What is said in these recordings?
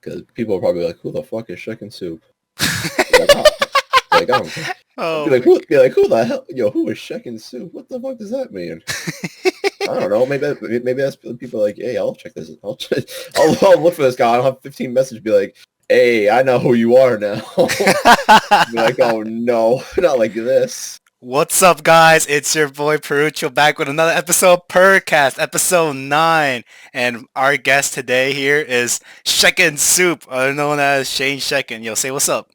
Because people are probably like, who the fuck is Shekon Soup? Like, oh, like, I don't care. Oh Be like, who the hell? Yo, who is Shekon Soup? What the fuck does that mean? I don't know. Maybe that's people like, hey, I'll check this. I'll look for this guy. I'll have 15 messages. Be like, hey, I know who you are now. Be like, oh no, not like this. What's up, guys? It's your boy Perucho back with another episode of Percast, episode 9. And our guest today here is Shekon Soup, known as Shane Shekon. Yo, say what's up.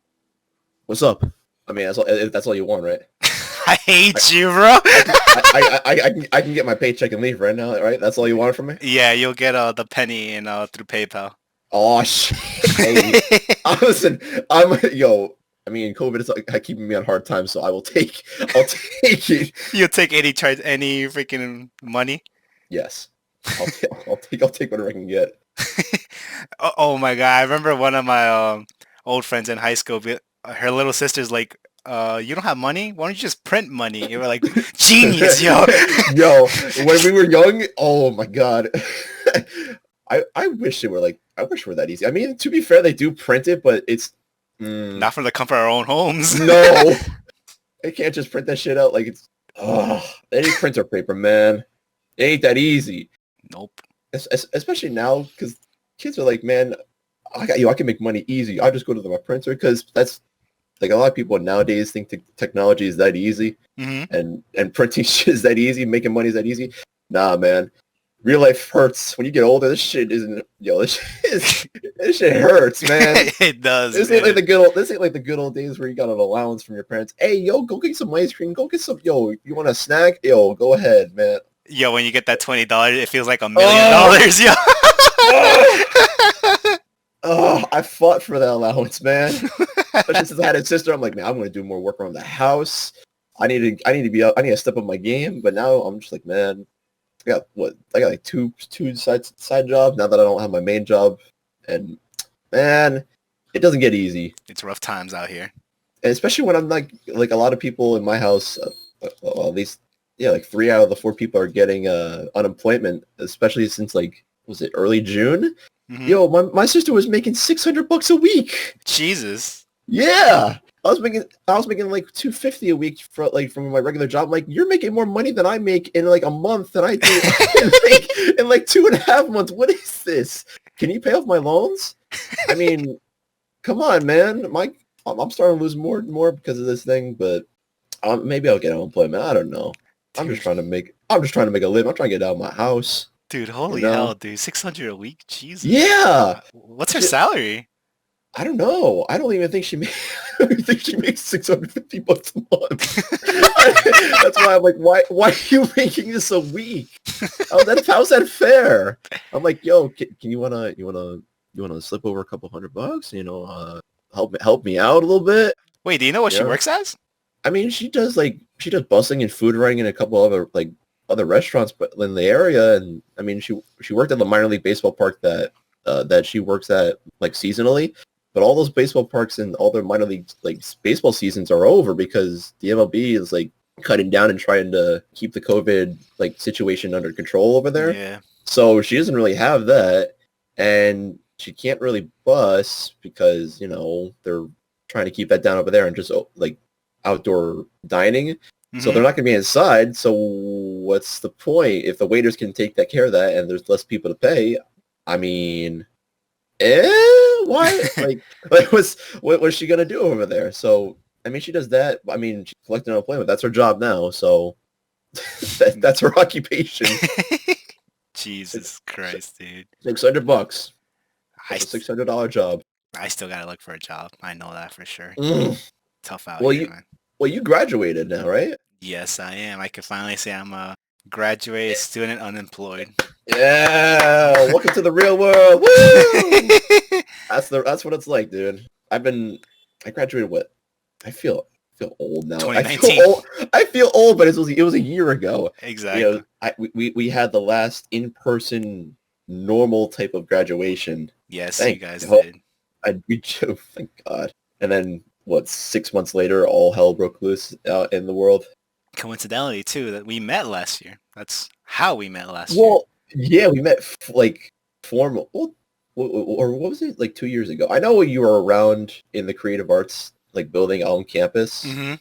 What's up? I mean, that's all you want, right? I hate you, bro. I can get my paycheck and leave right now, right? That's all you want from me? Yeah, you'll get the penny in through PayPal. Oh shit! Hey, listen, yo. I mean, COVID is like keeping me on hard times, so I'll take it. You'll take any freaking money? Yes, I'll take whatever I can get. Oh my god! I remember one of my old friends in high school. Her little sister's like, you don't have money? Why don't you just print money? You were like, genius, yo. Yo, when we were young, oh my god. I wish it were that easy. I mean, to be fair, they do print it, but it's not from the comfort of our own homes. No. They can't just print that shit out like it's they need printer paper, man. It ain't that easy. Nope. Especially now, because kids are like, man, I can make money easy. I just go to my printer, because that's like a lot of people nowadays think technology is that easy, and printing shit is that easy, making money is that easy. Nah, man. Real life hurts. When you get older, this shit isn't. Yo, this shit hurts, man. It does. This ain't like the good old days where you got an allowance from your parents. Hey, yo, go get some ice cream. Go get some. Yo, you want a snack? Yo, go ahead, man. Yo, when you get that $20, it feels like $1 million. Yo. I fought for that allowance, man. Especially since I had a sister, I'm like, man, I'm gonna do more work around the house. I need to step up my game. But now I'm just like, man, I got like two side jobs now that I don't have my main job, and man, it doesn't get easy. It's rough times out here, and especially when I'm like a lot of people in my house, well, at least like 3 out of the 4 people are getting unemployment, especially since was it early June? Yo, my sister was making $600 a week. Jesus. Yeah. I was making like $250 a week from my regular job. I'm like, you're making more money than I make in like a month than I do in like 2.5 months. What is this? Can you pay off my loans? I mean, come on, man. I'm starting to lose more and more because of this thing, but maybe I'll get unemployment. I don't know. Dude. I'm just trying to make a living. I'm trying to get out of my house. Dude, holy hell, dude. $600 a week? Jesus. Yeah. What's her salary? I don't know. I don't even think she makes. I don't think she makes $650 a month. That's why I'm like, why are you making this a week? How's that fair? I'm like, yo, can you wanna slip over a couple $100? You know, help me out a little bit. Wait, do you know what she works as? I mean, she does busing and food running in a couple other restaurants, but in the area. And I mean, she worked at the minor league baseball park that she works at seasonally. But all those baseball parks and all their minor league baseball seasons are over because the MLB is cutting down and trying to keep the COVID situation under control over there. Yeah. So she doesn't really have that, and she can't really bus because they're trying to keep that down over there and just outdoor dining. So they're not going to be inside. So what's the point if the waiters can take that care of that and there's less people to pay? I mean, why? What's she gonna do over there? So I mean, she does that. I mean, she's collecting unemployment. That's her job now. So that's her occupation. Jesus Christ, dude. $600. It's a $600 job. I still gotta look for a job. I know that for sure. Tough out here, man. Well, you graduated now, right? Yes, I am. I can finally say I'm a graduated student unemployed. Yeah, welcome to the real world. Woo! That's what it's like, dude. I graduated I feel old now. 2019. I feel old, but it was a year ago. Exactly. We had the last in-person normal type of graduation. Yes, you guys did. Thank God. And then 6 months later, all hell broke loose out in the world. Coincidentally, too, that we met last year. That's how we met last year. Well, yeah, we met formal. Well, or what was it, like 2 years ago? I know you were around in the creative arts like building on campus, Mm-hmm.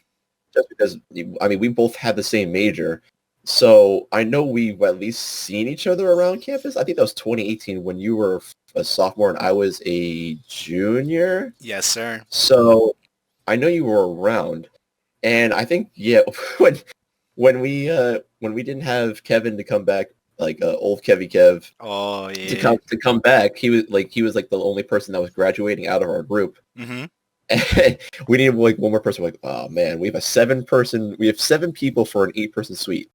just because I mean we both had the same major, so I know we've at least seen each other around campus. I think that was 2018 when you were a sophomore and I was a junior. Yes, sir. So I know you were around, and I think when when we didn't have Kevin to come back, like old Kevy Kev Oh to yeah. come back, he was like the only person that was graduating out of our group. Mm-hmm. And we needed like one more person. We're like, oh man, we have 7 people for an 8-person suite.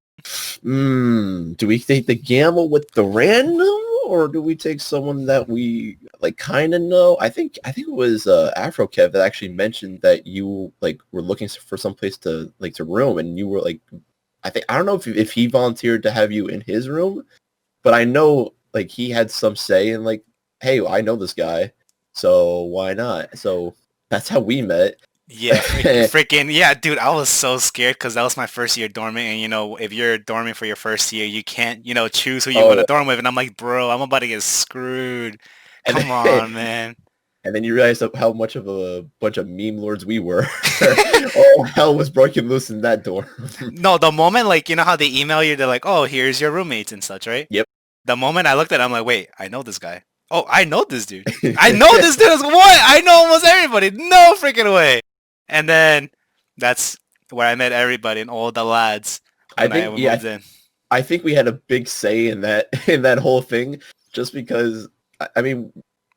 Do we take the gamble with the random, or do we take someone that we like kind of know? I think it was Afro Kev that actually mentioned that you like were looking for some place to room, and you were like, I don't know if he volunteered to have you in his room, but I know like he had some say in like, hey, I know this guy, so why not? So that's how we met. Yeah, freaking yeah, dude. I was so scared because that was my first year dorming, and if you're dorming for your first year, you can't choose who you want to Oh, dorm with, and I'm like, bro, I'm about to get screwed. and Come then, on, man. and then you realize how much of a bunch of meme lords we were. All hell was broken loose in that dorm. No, the moment like how they email you, they're like, oh, here's your roommates and such, right? Yep. The moment I looked at it, I'm like, wait, I know this guy. Oh, I know this dude. I know this dude. What? I know almost everybody. No freaking way. And then that's where I met everybody and all the lads I when I think yeah, moved in. I think we had a big say in that whole thing, just because I mean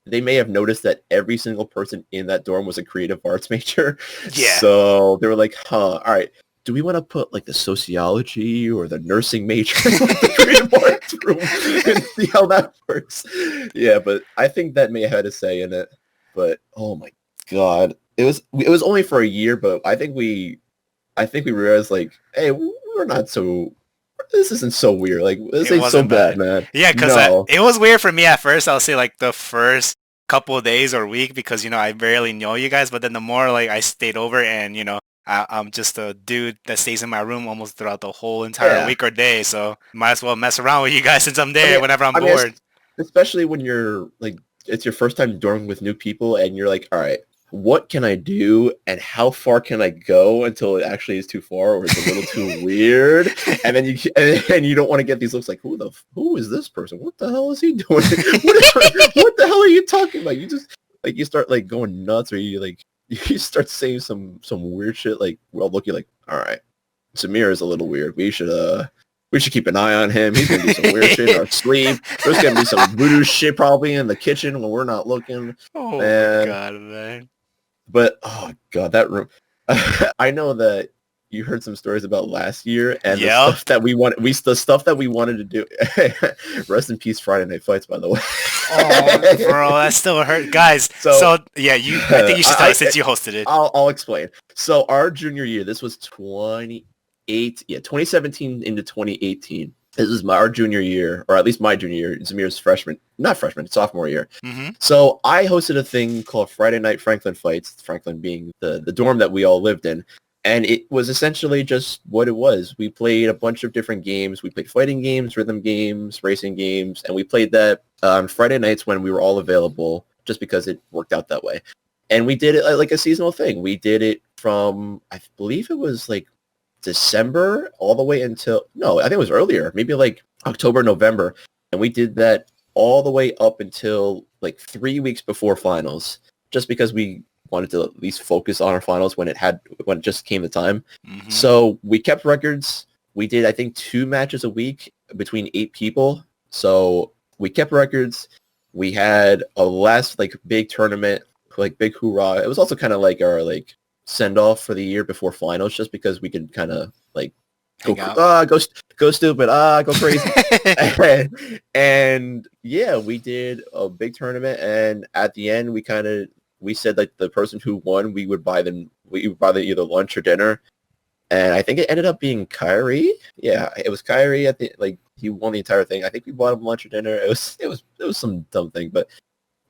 they may have noticed that every single person in that dorm was a creative arts major. Yeah. So they were like, huh, all right, do we want to put like the sociology or the nursing major in like, the creative arts room and see how that works? Yeah, but I think that may have had a say in it. But oh my god, it was only for a year, but I think we realized like, hey, we're not so. This isn't so weird. Like this It ain't so wasn't bad, bad. man. Yeah, because No. it was weird for me at first. I'll say like the first couple of days or week because I barely know you guys. But then the more like I stayed over and I'm just a dude that stays in my room almost throughout the whole entire Yeah. week or day. So might as well mess around with you guys since I'm I there mean, whenever I'm I mean, bored. especially when you're like, it's your first time dorming with new people, and you're like, all right, what can I do, and how far can I go until it actually is too far or it's a little too weird, and then you don't want to get these looks like, who is this person? What the hell is he doing? What the hell are you talking about? You just like you start like going nuts, or you start saying some weird shit. Like, well, looking like, all right, Samir is a little weird. We should keep an eye on him. He's gonna do some weird shit in our sleep. There's gonna be some voodoo shit probably in the kitchen when we're not looking. Oh my Man. god, man. But oh god, that room. I know that you heard some stories about last year and the Yep. stuff that the stuff that we wanted to do. Rest in peace, Friday Night Fights, by the way. Oh, bro, that still hurt, guys. So yeah, I think you should tell us since you hosted it. I'll explain. So our junior year, this was 2017 into 2018. This is our junior year, or at least my junior year. Zamir's sophomore year. Mm-hmm. So I hosted a thing called Friday Night Franklin Fights, Franklin being the dorm that we all lived in. And it was essentially just what it was. We played a bunch of different games. We played fighting games, rhythm games, racing games, and we played that on Friday nights when we were all available, just because it worked out that way. And we did it like a seasonal thing. We did it from, I believe it was like December all the way until, no, I think it was earlier, maybe like October, November. And we did that all the way up until like 3 weeks before finals, just because we wanted to at least focus on our finals when it just came the time. Mm-hmm. So we kept records. We did, I think, 2 matches a week between 8 people. So we kept records. We had a last like big tournament, like big hoorah. It was also kind of like our like send off for the year before finals, just because we could kind of like go stupid, go crazy. and yeah, we did a big tournament, and at the end we said like the person who won, we would buy them either lunch or dinner. And I think it ended up being Kyrie. Yeah, it was Kyrie at the he won the entire thing. I think we bought him lunch or dinner. It was some dumb thing, but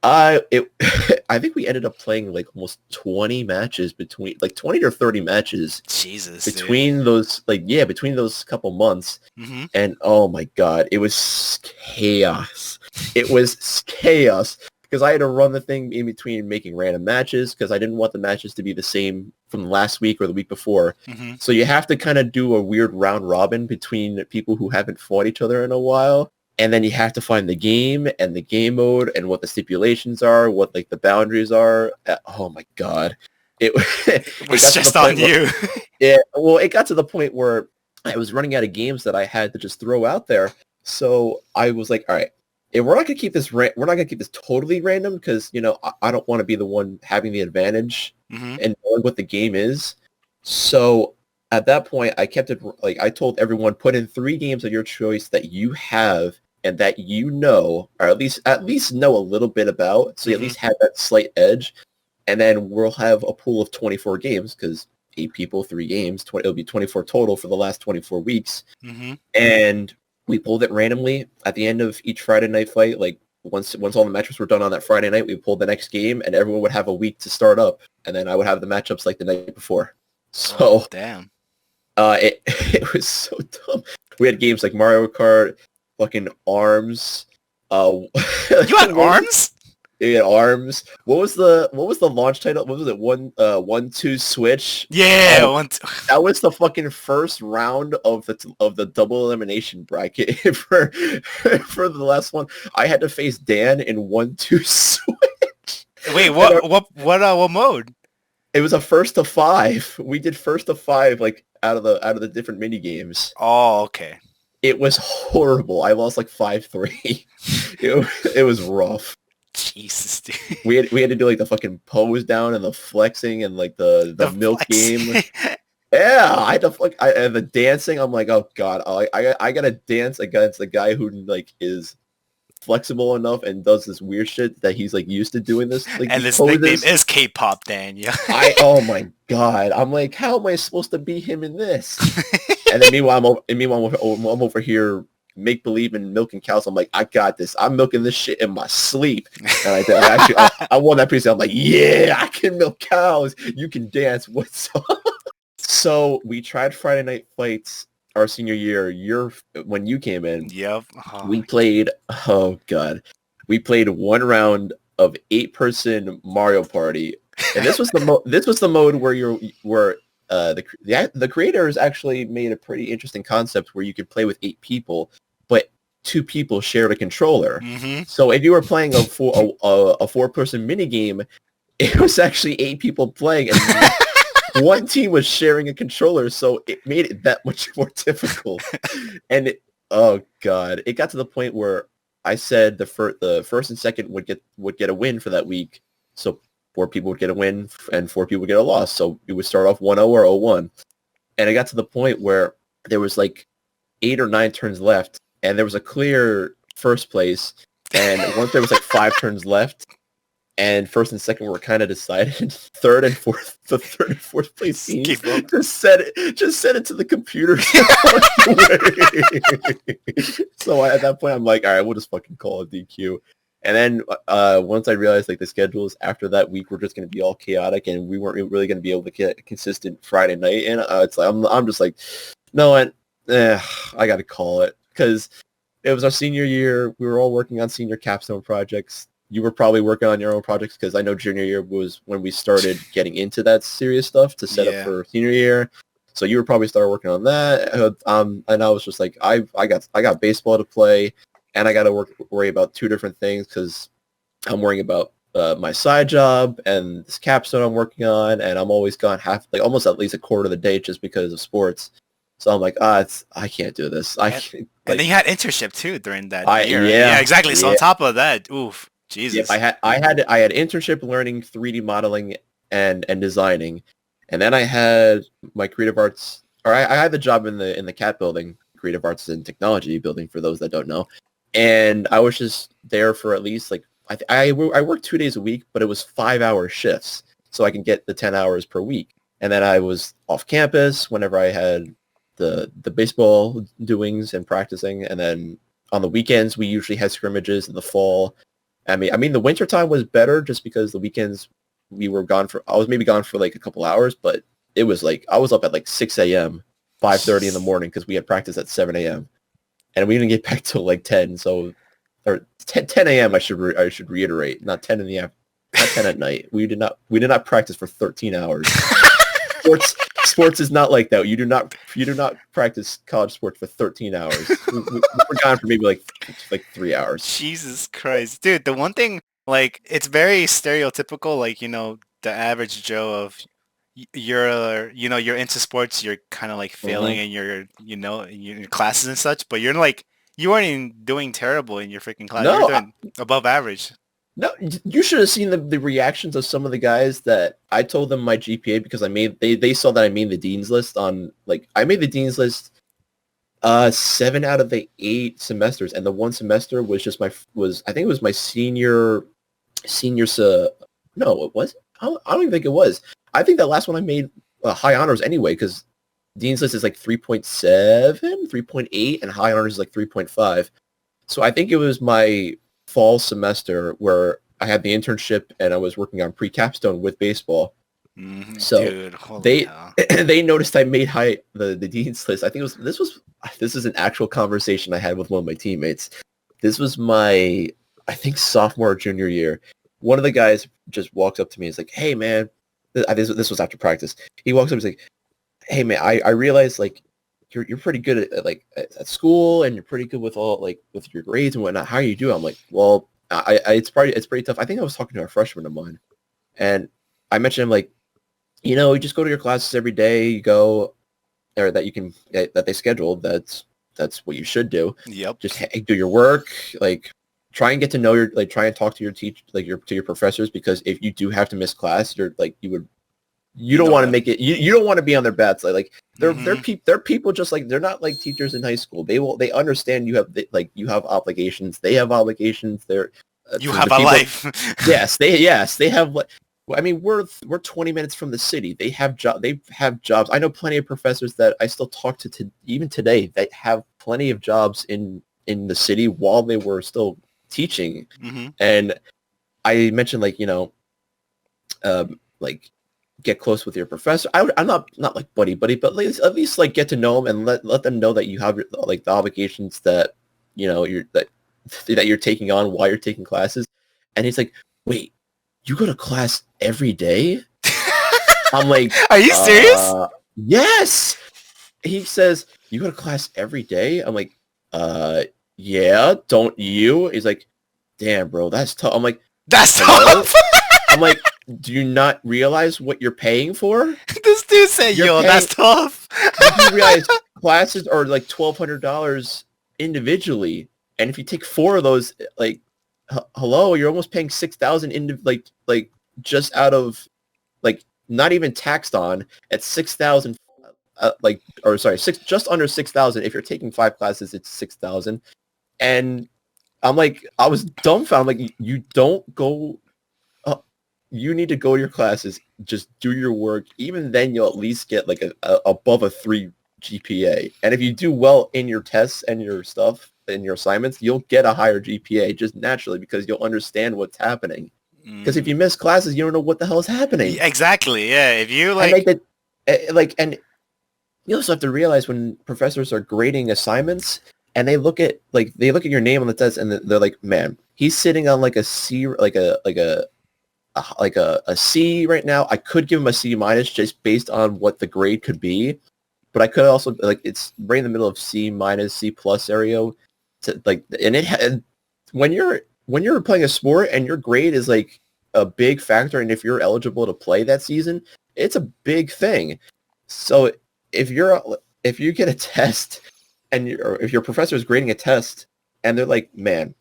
I think we ended up playing like almost 20 matches between like 20 or 30 matches. Jesus, between those between those couple months. Mm-hmm. And oh my god, it was chaos. It was chaos because I had to run the thing in between making random matches because I didn't want the matches to be the same from last week or the week before. Mm-hmm. So you have to kind of do a weird round robin between people who haven't fought each other in a while. And then you have to find the game and the game mode and what the stipulations are, what like the boundaries are. Oh my God. It was just on you. Yeah, well, it got to the point where I was running out of games that I had to just throw out there. So I was like, all right, if we're not gonna keep this, we're not gonna keep this totally random because I don't want to be the one having the advantage and knowing what the game is. So at that point, I kept it like I told everyone, put in 3 games of your choice that you have and that or at least know a little bit about, so you at least have that slight edge. And then we'll have a pool of 24 games because 8 people, 3 games. It'll be 24 total for the last 24 weeks. And we pulled it randomly at the end of each Friday night fight. Like once all the matches were done on that Friday night, we pulled the next game, and everyone would have a week to start up, and then I would have the matchups like the night before. So damn, it was so dumb. We had games like Mario Kart, fucking Arms. You had Arms? Yeah, Arms. What was the launch title? What was it? 1-2 Switch. Yeah, that was the fucking first round of the double elimination bracket for the last one. I had to face Dan in 1-2 Switch. Wait, what mode? It was a first to 5. We did first to 5 like out of the different mini games. Oh, okay. It was horrible. I lost like 5-3. It was rough. Jesus, dude. We had to do like the fucking pose down and the flexing and like the milk game. Yeah, I had to the dancing. I'm like, oh God, I gotta dance against the guy who like is flexible enough and does this weird shit that he's like used to doing this. Like, and his nickname is K-pop Dan. Yeah. Oh my God, I'm like, how am I supposed to be him in this? And then meanwhile, I'm over here make believe in milking cows. I'm like, I got this. I'm milking this shit in my sleep. And I won that piece. I'm like, yeah, I can milk cows. You can dance. What's up? So we tried Friday night fights our senior year. When you came in. Yep. We played. Oh God, we played 1 round of 8-person Mario Party, and this was the mode where the creators actually made a pretty interesting concept where you could play with 8 people, but 2 people shared a controller. So if you were playing a 4-person mini game, it was actually 8 people playing, and one team was sharing a controller, so it made it that much more difficult. And oh God, it got to the point where I said the first and second would get a win for that week. So 4 people would get a win and 4 people would get a loss. So we would start off 1-0 or 0-1. And it got to the point where there was like 8 or 9 turns left, and there was a clear first place. And once there was like 5 turns left, and first and second were kind of decided, third and fourth place teams just set it to the computer. So at that point, I'm like, all right, we'll just fucking call it DQ. And then once I realized like the schedules after that week were just going to be all chaotic, and we weren't really going to be able to get a consistent Friday night, and it's like I'm just like, no, I got to call it, because it was our senior year. We were all working on senior capstone projects. You were probably working on your own projects, because I know junior year was when we started getting into that serious stuff to set up for senior year. So you were probably started working on that. And I was just like, I got baseball to play, and I got to worry about 2 different things, because I'm worrying about my side job and this capstone I'm working on, and I'm always gone almost at least a quarter of the day just because of sports. So I'm like, I can't do this. And then you had internship too during that year. Yeah, exactly. So on top of that, oof, Jesus. Yep, I had internship learning 3D modeling and designing, and then I had my creative arts. Or I had the job in the CAT building, creative arts and technology building, for those that don't know. And I was just there for at least like I worked 2 days a week, but it was 5-hour shifts, so I can get the 10 hours per week. And then I was off campus whenever I had the baseball doings and practicing, and then on the weekends we usually had scrimmages in the fall. I mean the winter time was better just because the weekends I was maybe gone for like a couple hours, but it was like I was up at like 6 a.m., 5:30 in the morning, because we had practice at 7 a.m. and we didn't get back till like 10. So or 10 a.m. I should reiterate, not 10 in the afternoon, not 10 at night. We did not practice for 13 hours. Sports is not like that. You do not practice college sports for 13 hours. We were gone for maybe like 3 hours. Jesus Christ, dude. The one thing, like, it's very stereotypical. Like, the average Joe of you're into sports. You're kind of like failing in your classes and such. But you weren't even doing terrible in your freaking class. You were doing above average. No, you should have seen the reactions of some of the guys that I told them my GPA because they saw that I made the dean's list I made the dean's list 7 out of the 8 semesters, and the one semester was just I think it was my senior no, it wasn't. I don't even think it was. I think that last one I made high honors anyway because dean's list is like 3.7, 3.8, and high honors is like 3.5. So I think it was my fall semester where I had the internship and I was working on pre-capstone with baseball. Mm-hmm, so dude, they noticed I made the dean's list. I think this is an actual conversation I had with one of my teammates. This was my, I think, sophomore or junior year. One of the guys just walks up to me and is like, "Hey man," this was after practice. He walks up and is like, "Hey man, I realized like you're pretty good at school and you're pretty good with all with your grades and whatnot. How are you doing?" I'm like, "Well, it's pretty tough." I think I was talking to a freshman of mine, and I mentioned him like, you just go to your classes every day. You go, or that they scheduled. That's what you should do. Yep. Just do your work. Try and get to know try and talk to your teacher, to your professors, because if you do have to miss class, you don't want to make it. You don't want to be on their bad side. They're people just like, they're not like teachers in high school. They understand you have obligations. They have obligations. You have a life. yes, they have. I mean, we're 20 minutes from the city. They have jobs. I know plenty of professors that I still talk to even today that have plenty of jobs in the city while they were still teaching. Mm-hmm. And I mentioned get close with your professor. I'm not like buddy, but at least get to know them and let them know that you have the obligations that that you're taking on while you're taking classes. And he's like, "Wait, you go to class every day?" I'm like, "Are you serious?" Yes. He says, "You go to class every day?" I'm like, "Yeah, don't you?" He's like, "Damn, bro, that's tough." I'm like, "That's hello?" tough." I'm like, "Do you not realize what you're paying for?" This dude said, that's tough. You realize classes are like $1,200 individually, and if you take 4 of those, hello, you're almost paying $6,000 just out of not even taxed on at 6,000. Just under 6,000. If you're taking 5 classes, it's 6,000. And I'm like, I was dumbfounded. I'm like, you don't go. You need to go to your classes. Just do your work. Even then, you'll at least get above a 3 GPA. And if you do well in your tests and your stuff and your assignments, you'll get a higher GPA just naturally because you'll understand what's happening. Because if you miss classes, you don't know what the hell is happening. Exactly. Yeah. If you and you also have to realize when professors are grading assignments and they look at your name on the test and they're like, "Man, he's sitting on a C, a C right now. I could give him a C minus just based on what the grade could be, but I could also it's right in the middle of C minus, C plus area." And when you're playing a sport and your grade is a big factor, and if you're eligible to play that season, it's a big thing. So if you get a test or if your professor is grading a test and they're like, "Man,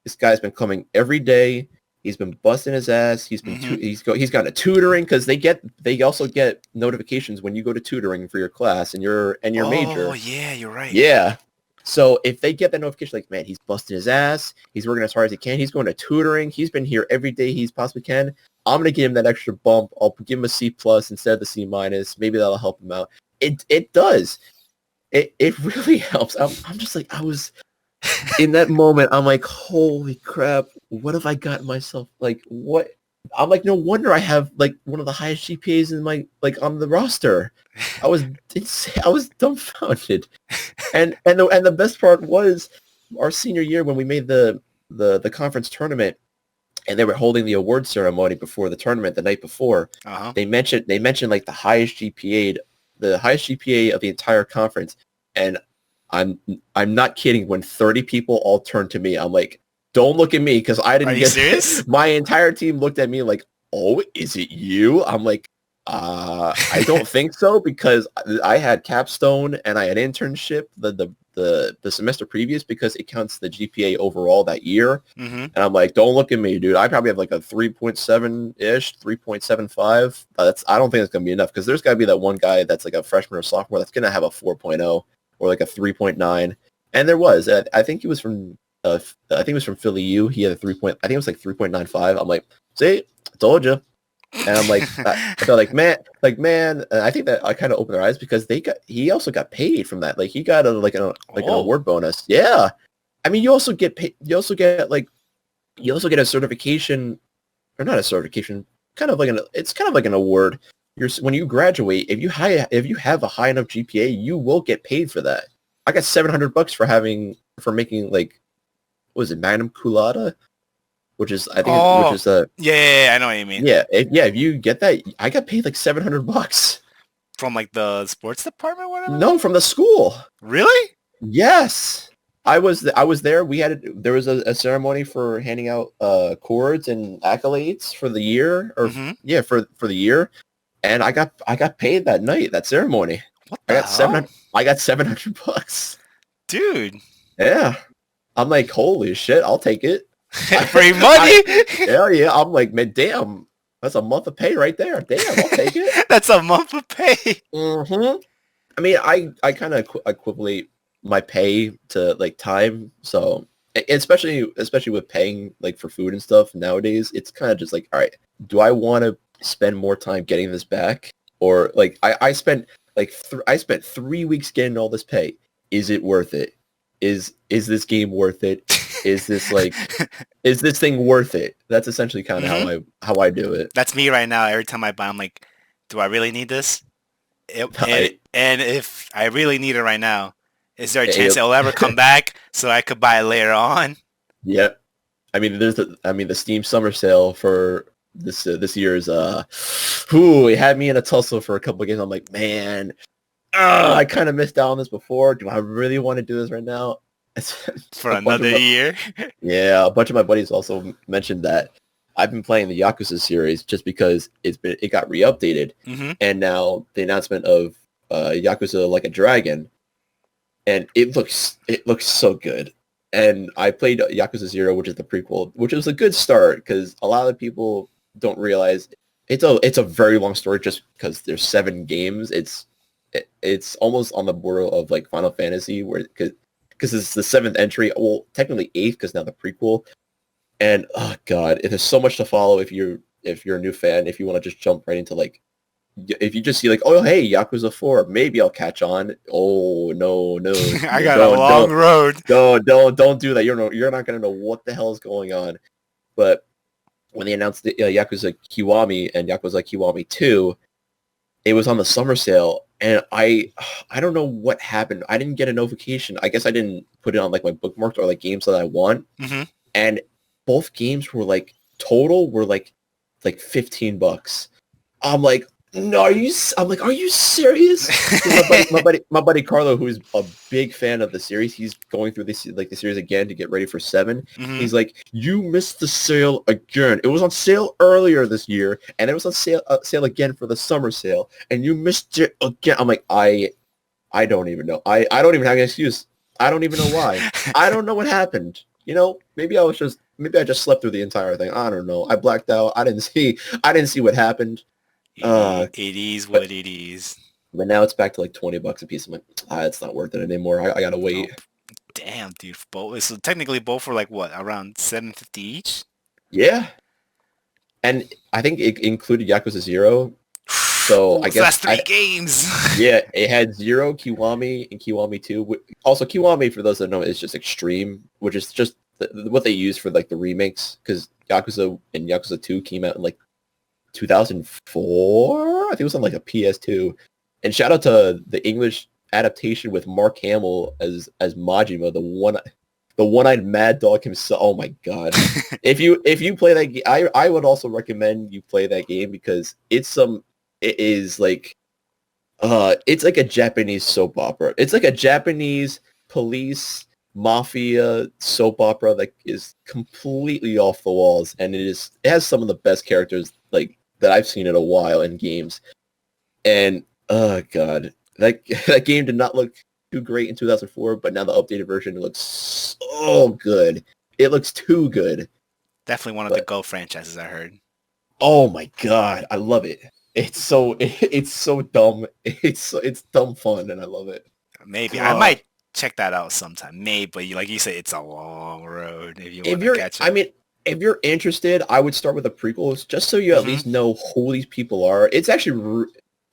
this guy's been coming every day. He's been busting his ass. He's been he's gone to tutoring," because they also get notifications when you go to tutoring for your class and your major. Oh yeah, you're right. Yeah. So if they get that notification, "Man, he's busting his ass. He's working as hard as he can. He's going to tutoring. He's been here every day he possibly can. I'm going to give him that extra bump. I'll give him a C plus instead of the C minus. Maybe that'll help him out." It does. It really helps. I'm just like, I was in that moment. I'm like, holy crap. What have I gotten myself? What? I'm like, no wonder I have one of the highest GPAs in my on the roster. I was dumbfounded. And the best part was our senior year when we made the the conference tournament, and they were holding the award ceremony before the tournament the night before. They mentioned like the highest GPA of the entire conference, and I'm not kidding. When 30 people all turned to me, I'm like, don't look at me because I didn't get serious? My entire team looked at me like, oh, is it you? I'm like, I don't think so, because I had capstone and I had internship the semester previous, because it counts the GPA overall that year. And I'm like, don't look at me, dude. I probably have like a 3.7-ish, 3.75. I don't think it's gonna be enough, because there's gotta be that one guy that's like a freshman or sophomore that's gonna have a 4.0 or like a 3.9. And there was, I think he was from Philly U. He had a 3. I think it was like 3.95. I'm like, see, I told you. And I'm like, I felt like, man, and I think that I kind of opened their eyes, because he also got paid from that. Like, he got an award bonus. Yeah. I mean, you also get paid, you also get a certification, or not a certification, it's kind of like an award. When you graduate, if you have a high enough GPA, you will get paid for that. I got $700 for making, like, what was it, magna cum laude? Which is, I think, yeah, I know what you mean. Yeah, if you get that, I got paid like $700 from like the sports department, whatever. No, from the school. Really? Yes, I was there. There was a ceremony for handing out cords and accolades for the year, or for the year, and I got paid that night, that ceremony. What the hell? I got $700, dude. Yeah, I'm like, holy shit, I'll take it. Free money? Hell yeah. I'm like, man, damn. That's a month of pay right there. Damn, I'll take it. That's a month of pay. I mean, I kind of equivalent my pay to like time. So especially with paying like for food and stuff nowadays, it's kind of just like, all right, do I want to spend more time getting this back? Or like I spent 3 weeks getting all this pay. Is it worth it? Is this game worth it? Is this thing worth it? That's essentially kind of how I do it. That's me right now. Every time I buy, I'm like, do I really need this? And if I really need it right now, is there a chance it'll ever come back so I could buy it later on? Yep. I mean, the Steam summer sale for this year's it had me in a tussle for a couple of games. I'm like, man, I kind of missed out on this before. Do I really want to do this right now? For another year? Yeah, a bunch of my buddies also mentioned that I've been playing the Yakuza series just because it got re-updated, and now the announcement of Yakuza Like a Dragon, and it looks so good. And I played Yakuza 0, which is the prequel, which was a good start, because a lot of people don't realize it's a very long story, just because there's 7 games. It's almost on the border of like Final Fantasy, because it's the 7th entry. Well, technically 8th, because now the prequel. And oh god, there's so much to follow if you're a new fan. If you want to just jump right into, like, if you just see like, oh hey, Yakuza 4, maybe I'll catch on. Oh no, I got a long road. Don't do that. You're not gonna know what the hell is going on. But when they announced the Yakuza Kiwami and Yakuza Kiwami 2, it was on the summer sale, and I don't know what happened. I didn't get a notification. I guess I didn't put it on like my bookmarks or like games that I want. And both games were like total were like $15. I'm like, no, are you serious? my buddy Carlo, who's a big fan of the series, he's going through the series again to get ready for 7. He's like, you missed the sale again. It was on sale earlier this year, and it was on sale again for the summer sale, and you missed it again. I'm like, I don't even know. I don't even have an excuse. I don't even know why. I don't know what happened. Maybe I just slept through the entire thing. I don't know. I blacked out. I didn't see what happened. It is what it is. But now it's back to like $20 a piece. I'm like, it's not worth it anymore. I gotta wait. Oh, damn, dude. So technically both were like what, around $7.50 each? Yeah. And I think it included Yakuza 0. So I guess that's 3 games. Yeah, it had 0, Kiwami, and Kiwami 2. Also, Kiwami, for those that know, is just Extreme, which is just what they use for like the remakes, because Yakuza and Yakuza 2 came out in like 2004. I think it was on like a PS2. And shout out to the English adaptation with Mark Hamill as Majima, the one-eyed Mad Dog himself. Oh my god! If you play that game, I would also recommend you play that game because it is like it's like a Japanese soap opera. It's like a Japanese police mafia soap opera that is completely off the walls, and it has some of the best characters like that I've seen in a while in games. And oh god, that game did not look too great in 2004, but now the updated version looks so good. It looks too good. Definitely one of the Go franchises, I heard. Oh my god, I love it. It's so dumb. It's dumb fun, and I love it. Maybe I might check that out sometime. Maybe, but like you say, it's a long road if you want to catch up. I mean, if you're interested, I would start with the prequels just so you at least know who these people are. It's actually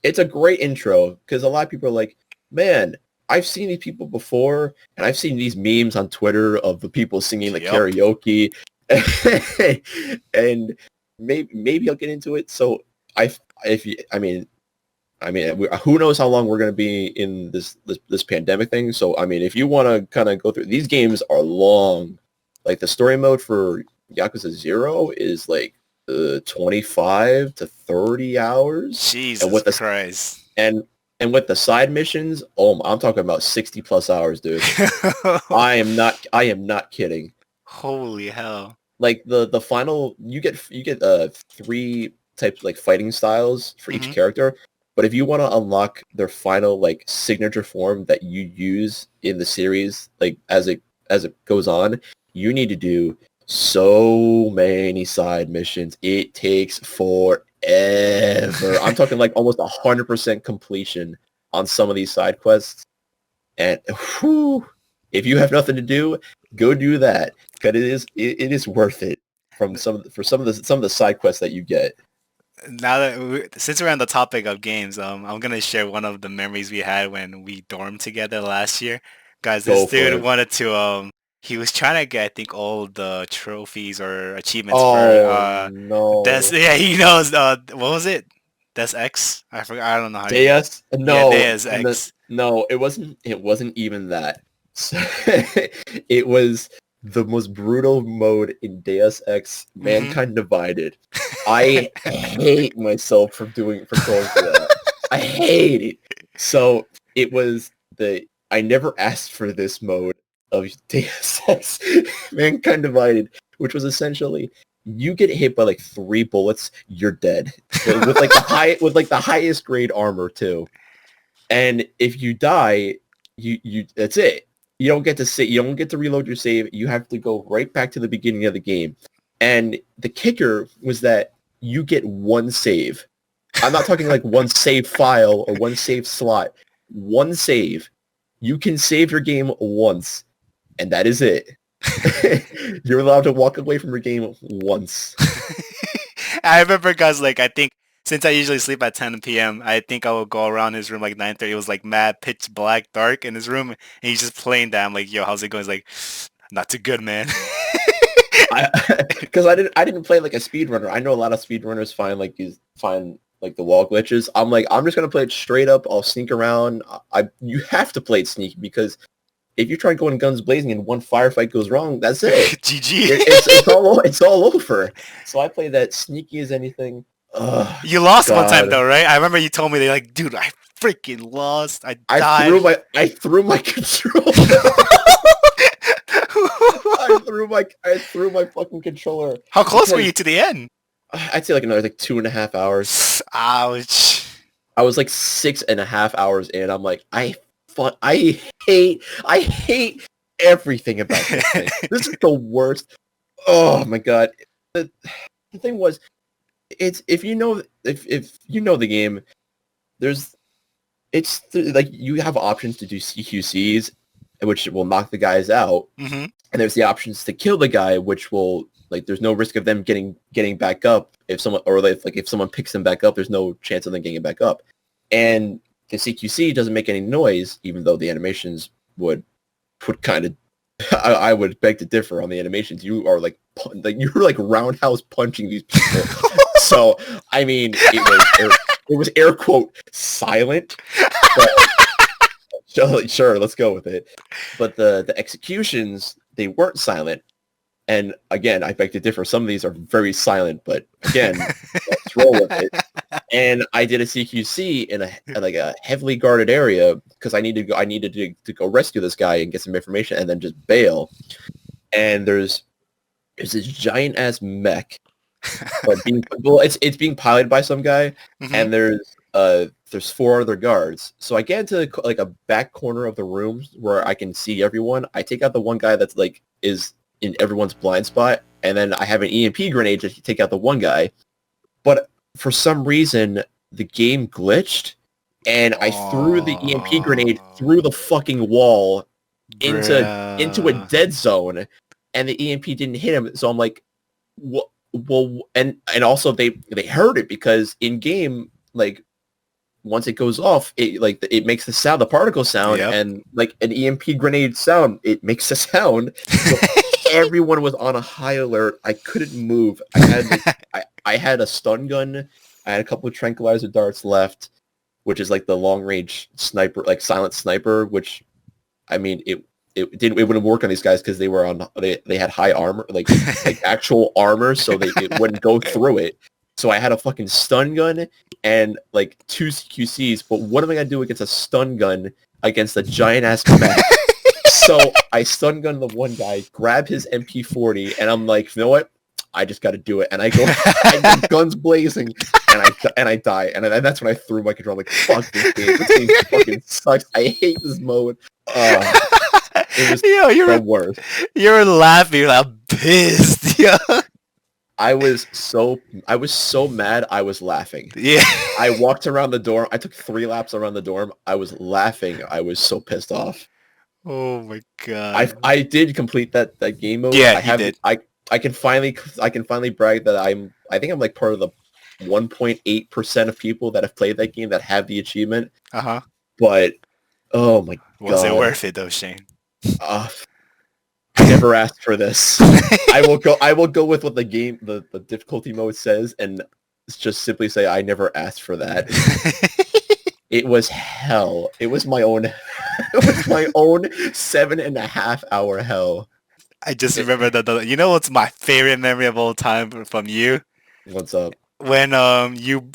it's a great intro because a lot of people are like, man, I've seen these people before, and I've seen these memes on Twitter of the people singing the karaoke, and maybe I'll get into it. So I mean, who knows how long we're going to be in this pandemic thing. So, I mean, if you want to kind of go through, these games are long. Like, the story mode for Yakuza 0 is, like, 25 to 30 hours. Jesus Christ. And with the side missions, I'm talking about 60 plus hours, dude. I am not kidding. Holy hell. Like, the final, you get 3 types, like, fighting styles for each character. But if you want to unlock their final like signature form that you use in the series, like as it goes on, you need to do so many side missions. It takes forever. I'm talking like almost 100% completion on some of these side quests. And if you have nothing to do, go do that because it is worth it for some of the side quests that you get. Now that since we're on the topic of games, I'm gonna share one of the memories we had when we dormed together last year. Guys, this dude wanted to he was trying to get I think all the trophies or achievements for no. he knows what was it? Deus Ex? I forgot. I don't know how. Deus? No. Yeah, Deus Ex. No, it wasn't even that. It was the most brutal mode in Deus Ex, Mankind Divided. I hate myself for going for that. I hate it. So it was I never asked for this mode of Deus Ex, Mankind Divided, which was essentially you get hit by like 3 bullets, you're dead with like the highest grade armor too. And if you die, you that's it. You don't get to reload your save. You have to go right back to the beginning of the game. And the kicker was that you get 1 save. I'm not talking like 1 save file or 1 save slot. 1 save. You can save your game once, and that is it. You're allowed to walk away from your game once. I remember, guys, like, I think since I usually sleep at 10 p.m., I think I would go around his room like 9:30. It was like mad pitch black dark in his room, and he's just playing that. I'm like, yo, how's it going? He's like, not too good, man. Because I didn't play like a speedrunner. I know a lot of speedrunners find the wall glitches. I'm like, I'm just gonna play it straight up. I'll sneak around. You have to play it sneaky because if you try going guns blazing and one firefight goes wrong, that's it. GG. It's all over. So I play that sneaky as anything. You lost one time though, right? I remember you told me they're like, dude, I freaking lost. I died. I threw my controller. I threw my fucking controller. How close were you to the end? I'd say like another 2.5 hours. Ouch. I was like 6.5 hours in. I'm like, I hate everything about this thing. This is the worst. Oh my god. The thing was, if you know the game, like you have options to do CQCs, which will knock the guys out, and there's the options to kill the guy, which will like there's no risk of them getting back up if someone picks them back up, there's no chance of them getting back up, and the CQC doesn't make any noise, even though the animations would kind of. I would beg to differ on the animations. You are like you're like roundhouse punching these people. So I mean, it was air quote silent. But, sure, let's go with it. But the executions they weren't silent. And again, I beg to differ. Some of these are very silent, but again, let's roll with it. And I did a CQC in a heavily guarded area because I needed to go rescue this guy and get some information and then just bail. And there's this giant ass mech, but it's being piloted by some guy, and there's 4 other guards. So I get into like a back corner of the room where I can see everyone. I take out the one guy that's like is in everyone's blind spot, and then I have an EMP grenade to take out the one guy. But for some reason, the game glitched, and I threw the EMP grenade through the fucking wall into a dead zone, and the EMP didn't hit him. So I'm like, well, and also they heard it because in game, like once it goes off, it makes the sound, the particle sound, and like an EMP grenade sound, it makes a sound. So everyone was on a high alert. I couldn't move. I had a stun gun. I had a couple of tranquilizer darts left, which is like the long range sniper, like silent sniper. Which, I mean, it wouldn't work on these guys because they had high armor, like actual armor, so it wouldn't go through it. So I had a fucking stun gun and like 2 CQCs. But what am I gonna do against a stun gun against a giant ass mech? So I stun gun the one guy, grab his MP40, and I'm like, you know what? I just got to do it. And I go, guns blazing, and I die. And that's when I threw my controller. I'm like, fuck this game. This game fucking sucks. I hate this mode. It was the worst. You were laughing. I'm pissed. Yo. I was so mad. I was laughing. Yeah. I walked around the dorm. I took 3 laps around the dorm. I was laughing. I was so pissed off. Oh my god! I did complete that game mode. Yeah, you did. I can finally brag that I think I'm like part of the 1.8% of people that have played that game that have the achievement. But oh my god, was it worth it though, Shane? I never asked for this. I will go with what the game the difficulty mode says and just simply say I never asked for that. It was hell. It was my own 7.5 hour hell. I just remember that. You know what's my favorite memory of all time from you? What's up? When you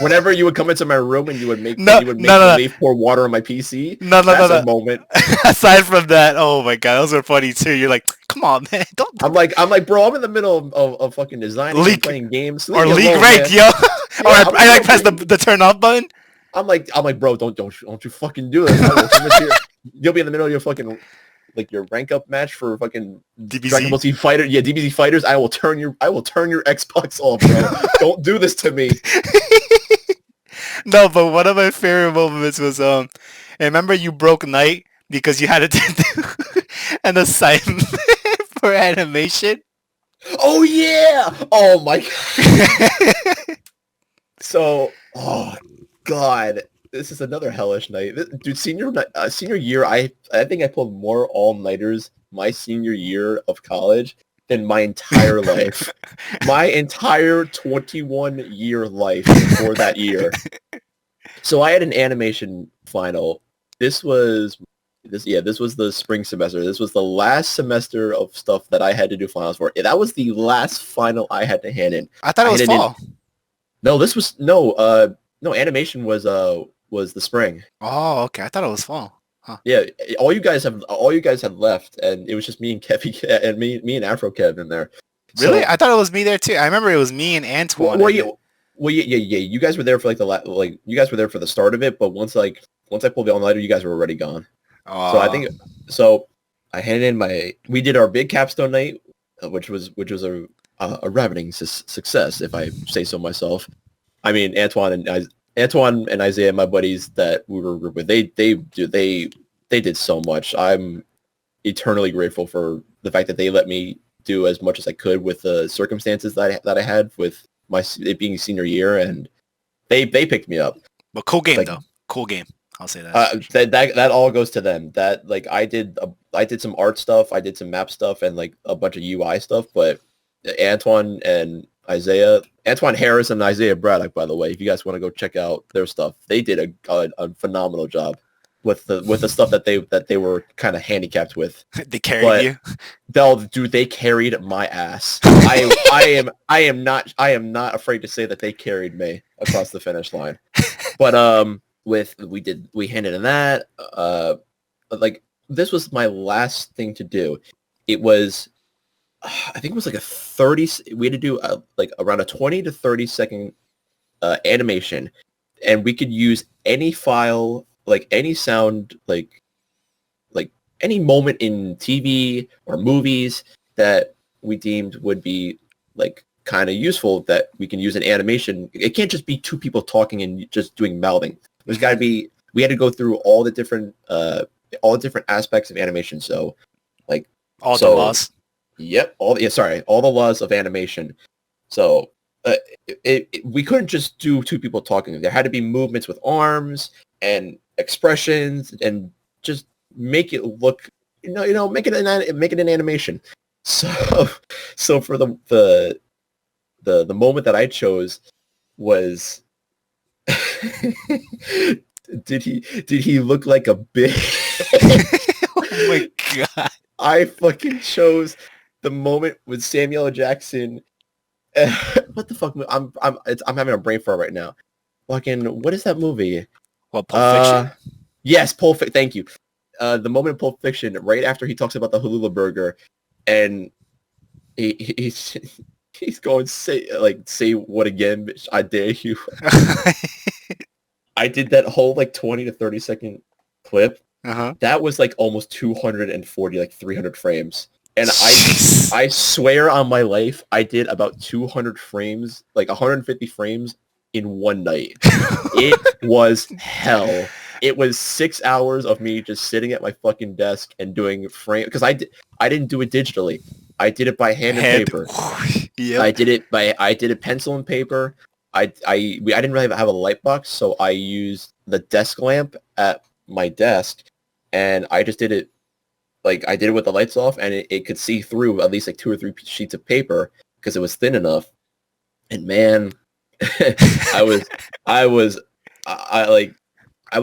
whenever you would come into my room and you would make me pour water on my PC. No. A moment. Aside from that, oh my god, those were funny too. You're like, come on, man, don't. I'm like, bro, I'm in the middle of fucking designing and playing games. Or league ranked, yo. Or I press the turn off button. I'm like, bro, don't you fucking do this. You'll be in the middle of your fucking, like, your rank up match for fucking DBZ Dragon Ball Z Fighter. Yeah, DBZ Fighters. I will turn your Xbox off, bro. Don't do this to me. No, but one of my favorite moments was I remember you broke Night because you had to do an assignment for animation. Oh yeah! Oh my god. So, oh god, this is another hellish night. Dude, senior year, I think I pulled more all-nighters my senior year of college than my entire life. My entire 21-year life before that year. So I had an animation final. This was the spring semester. This was the last semester of stuff that I had to do finals for. That was the last final I had to hand in. I thought it was fall. No, animation was the spring. Oh, okay. I thought it was fall. Huh. Yeah, all you guys had left, and it was just me and Kevin and me and Afro Kev in there. Really? I thought it was me there too. I remember it was me and Antoine. Yeah. You guys were there for you guys were there for the start of it, but once I pulled the all-nighter, you guys were already gone. So I handed in we did our big capstone night, which was a ravening success, if I say so myself. I mean, Antoine and Isaiah, my buddies that we were with, they did so much. I'm eternally grateful for the fact that they let me do as much as I could with the circumstances that I had with it being senior year, and they picked me up. But cool game though. Cool game. I'll say that. That all goes to them. That I did some art stuff, I did some map stuff, and like a bunch of UI stuff. But Antoine Harris and Isaiah Braddock, by the way, if you guys want to go check out their stuff, they did a phenomenal job. with the stuff that they were kind of handicapped with. They carried you. Dude, they carried my ass. I am not afraid to say that they carried me across the finish line. But we handed in that. Like this was my last thing to do. It was, I think it was like a 30. We had to do like around a 20 to 30-second animation, and we could use any file, like any sound, like any moment in TV or movies that we deemed would be like kind of useful that we can use in animation. It can't just be two people talking and just doing mouthing. There's got to be. We had to go through all the different aspects of animation. So like the laws. Yep. All the laws of animation. So we couldn't just do two people talking. There had to be movements with arms and expressions and just make it look, make it an animation. So for the moment that I chose was did he look like a bitch? Oh my god. I fucking chose the moment with Samuel L. Jackson. What the fuck? I'm having a brain fart right now. Fucking, what is that movie? What, Pulp Fiction? Yes, Pulp Fiction. Thank you. The moment in Pulp Fiction, right after he talks about the Halula burger, and he's going say what again, bitch? I dare you. I did that whole like 20 to 30 second clip. That was like almost 240, like 300 frames. And I swear on my life, I did about 200 frames, like 150 frames in one night. It was hell. It was 6 hours of me just sitting at my fucking desk and doing frame, because I didn't do it digitally. I did it by hand and paper. Yep. I did it pencil and paper. I didn't really have a light box, so I used the desk lamp at my desk, and I just did it. Like, I did it with the lights off, and it could see through at least like 2 or 3 sheets of paper because it was thin enough. And man, I was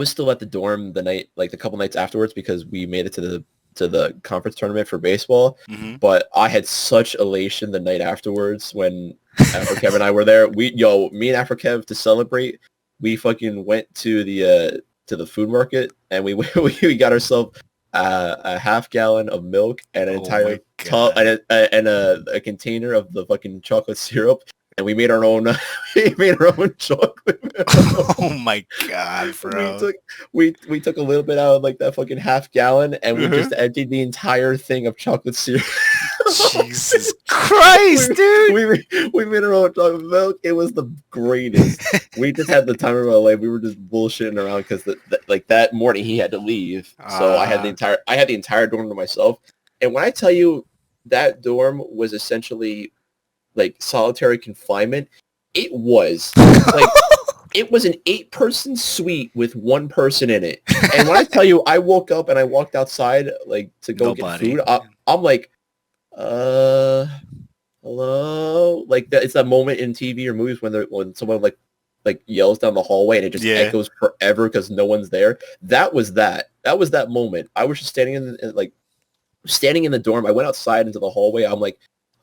still at the dorm the couple nights afterwards because we made it to the conference tournament for baseball. Mm-hmm. But I had such elation the night afterwards when Afro-Kev and I were there. Me and Afro-Kev, to celebrate, we fucking went to the food market, and we got ourselves a half gallon of milk and an entire tub and a container of the fucking chocolate syrup, and we made our own chocolate milk. Oh my god, bro. We took a little bit out of like that fucking half gallon, and we just emptied the entire thing of chocolate syrup. Jesus Christ, dude. We made our own chocolate milk. It was the greatest. We just had the time of our life. We were just bullshitting around because that morning he had to leave, so I had the entire dorm to myself. And when I tell you that dorm was essentially like solitary confinement, it was like it was an 8-person suite with 1 person in it. And when I tell you, I woke up and I walked outside like to go get food, I'm like, hello, like it's that moment in TV or movies when someone like yells down the hallway and it just echoes forever because no one's there. That was that moment. I was just standing in the dorm. I went outside into the hallway. I'm like,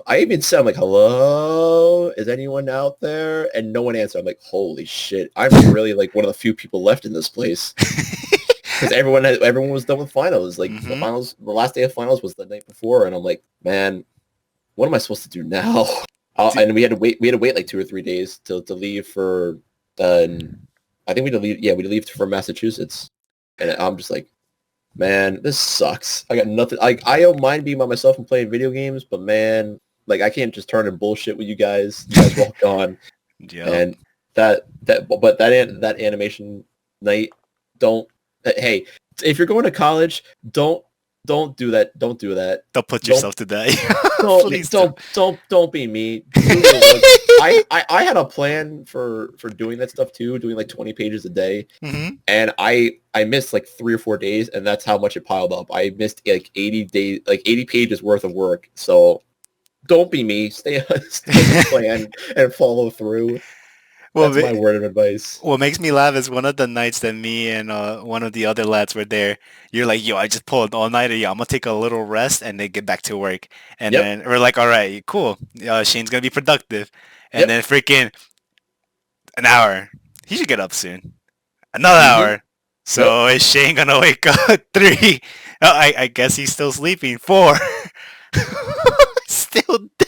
I even said, I'm like, hello, is anyone out there? And no one answered. I'm like, holy shit, I'm really like one of the few people left in this place. Because everyone was done with finals. Like the last day of finals was the night before, and I'm like, man, what am I supposed to do now? And we had to wait like 2 or 3 days to leave for. I think we had to leave. Yeah, we had to leave for Massachusetts, and I'm just like, man, this sucks. I got nothing. Like, I don't mind being by myself and playing video games, but man, like, I can't just turn and bullshit with you guys. You guys walked on, and that animation night. Don't. Hey, if you're going to college, don't do that. Don't do that. Don't put yourself to that. Please don't be me. I had a plan for doing that stuff too, doing like 20 pages a day, and I missed like 3 or 4 days, and that's how much it piled up. I missed like 80 days, like 80 pages worth of work. So don't be me. Stay on the plan and follow through. Well, That's my word of advice. what makes me laugh is one of the nights that me and one of the other lads were there. You're like, yo, I just pulled all nighter. Yo, I'm gonna take a little rest and then get back to work. And Yep. then we're like, all right, cool. Shane's gonna be productive. And Yep. then freaking an hour. He should get up soon. Another Mm-hmm. hour. Yep. So is Shane gonna wake up at 3? Oh, I guess he's still sleeping. 4. Still dead.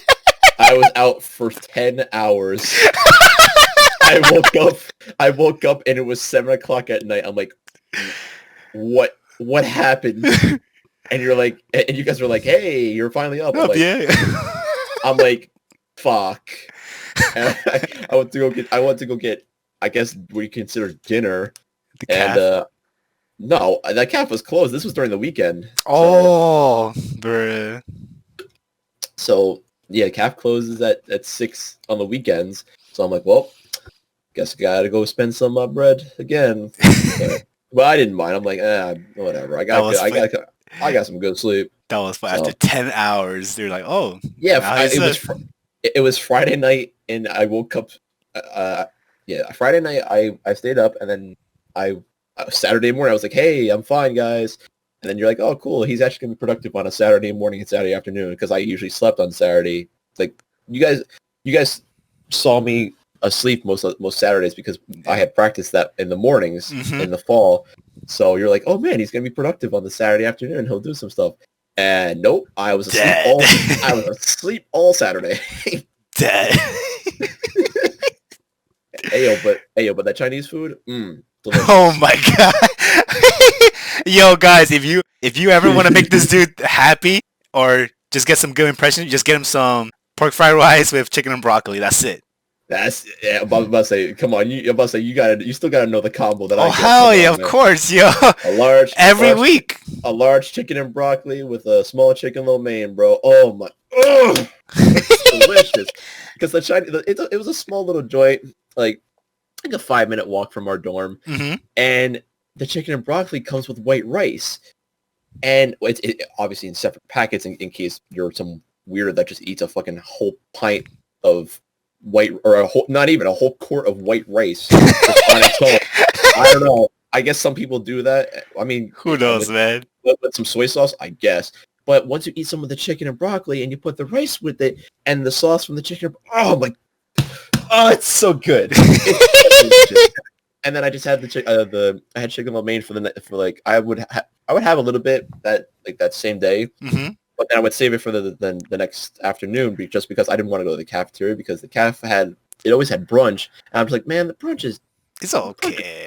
I was out for 10 hours. I woke up and it was 7 o'clock at night. I'm like, what happened? And you're like, and you guys were like, hey, you're finally up. I'm like, yeah. I'm like, fuck. And I went to go get, I guess we consider dinner. The calf. And no, that calf was closed. This was during the weekend. Oh, bruh. So yeah, calf closes at 6 on the weekends. So I'm like, well, guess I gotta go spend some bread again. But I didn't mind. I'm like, whatever. I got some good sleep. That was fun. So, After 10 hours, they're like, oh. yeah, it was Friday night, and I woke up. Friday night I stayed up, and then Saturday morning I was like, hey, I'm fine, guys. And then you're like, oh, cool. He's actually gonna be productive on a Saturday morning and Saturday afternoon because I usually slept on Saturday. Like you guys saw me asleep most Saturdays because I had practiced that in the mornings in the fall. So you're like, oh man, he's gonna be productive on the Saturday afternoon. He'll do some stuff. And nope, I was asleep all Saturday. Dead. But that Chinese food, delicious. Oh my god. Yo, guys, if you ever want to make this dude happy or just get some good impression, just get him some pork fried rice with chicken and broccoli. That's it. I'm about to say, come on, you still gotta know the combo that I get. Oh hell yeah, of course, yo. Every week. A large chicken and broccoli with a small chicken lo mein, bro. Oh my, it's delicious. Because the Chinese, it was a small little joint, like a 5-minute walk from our dorm, and the chicken and broccoli comes with white rice, and it's obviously in separate packets in case you're some weirdo that just eats a fucking whole pint of white, or not even a whole quart of white rice on its own. I don't know. I guess some people do that. I mean, who knows, man? With some soy sauce, I guess. But once you eat some of the chicken and broccoli and you put the rice with it and the sauce from the chicken, it's so good. And then I just had I had chicken lo mein I would have a little bit that same day, but then I would save it for the next afternoon just because I didn't want to go to the cafeteria because the calf always had brunch, and I'm just like, man, the brunch is. It's okay.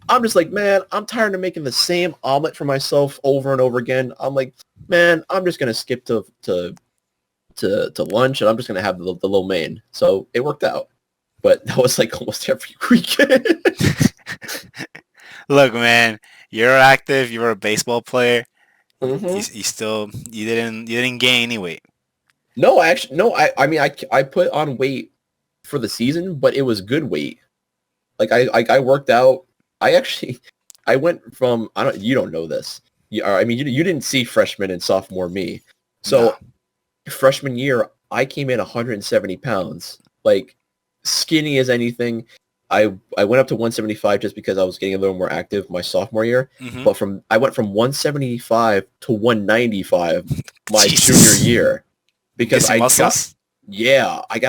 I'm just like, man, I'm tired of making the same omelet for myself over and over again. I'm like, man, I'm just gonna skip to lunch, and I'm just gonna have the lo mein. So it worked out, but that was like almost every weekend. Look, man, you're active. You're a baseball player. Mm-hmm. You didn't gain any weight. No, I mean, I put on weight for the season, but it was good weight. Like I worked out. I went from you don't know this. You didn't see freshman and sophomore me. So freshman year, I came in 170 pounds, like skinny as anything. I went up to 175 just because I was getting a little more active my sophomore year. But I went from 175 to 195 my junior year because I got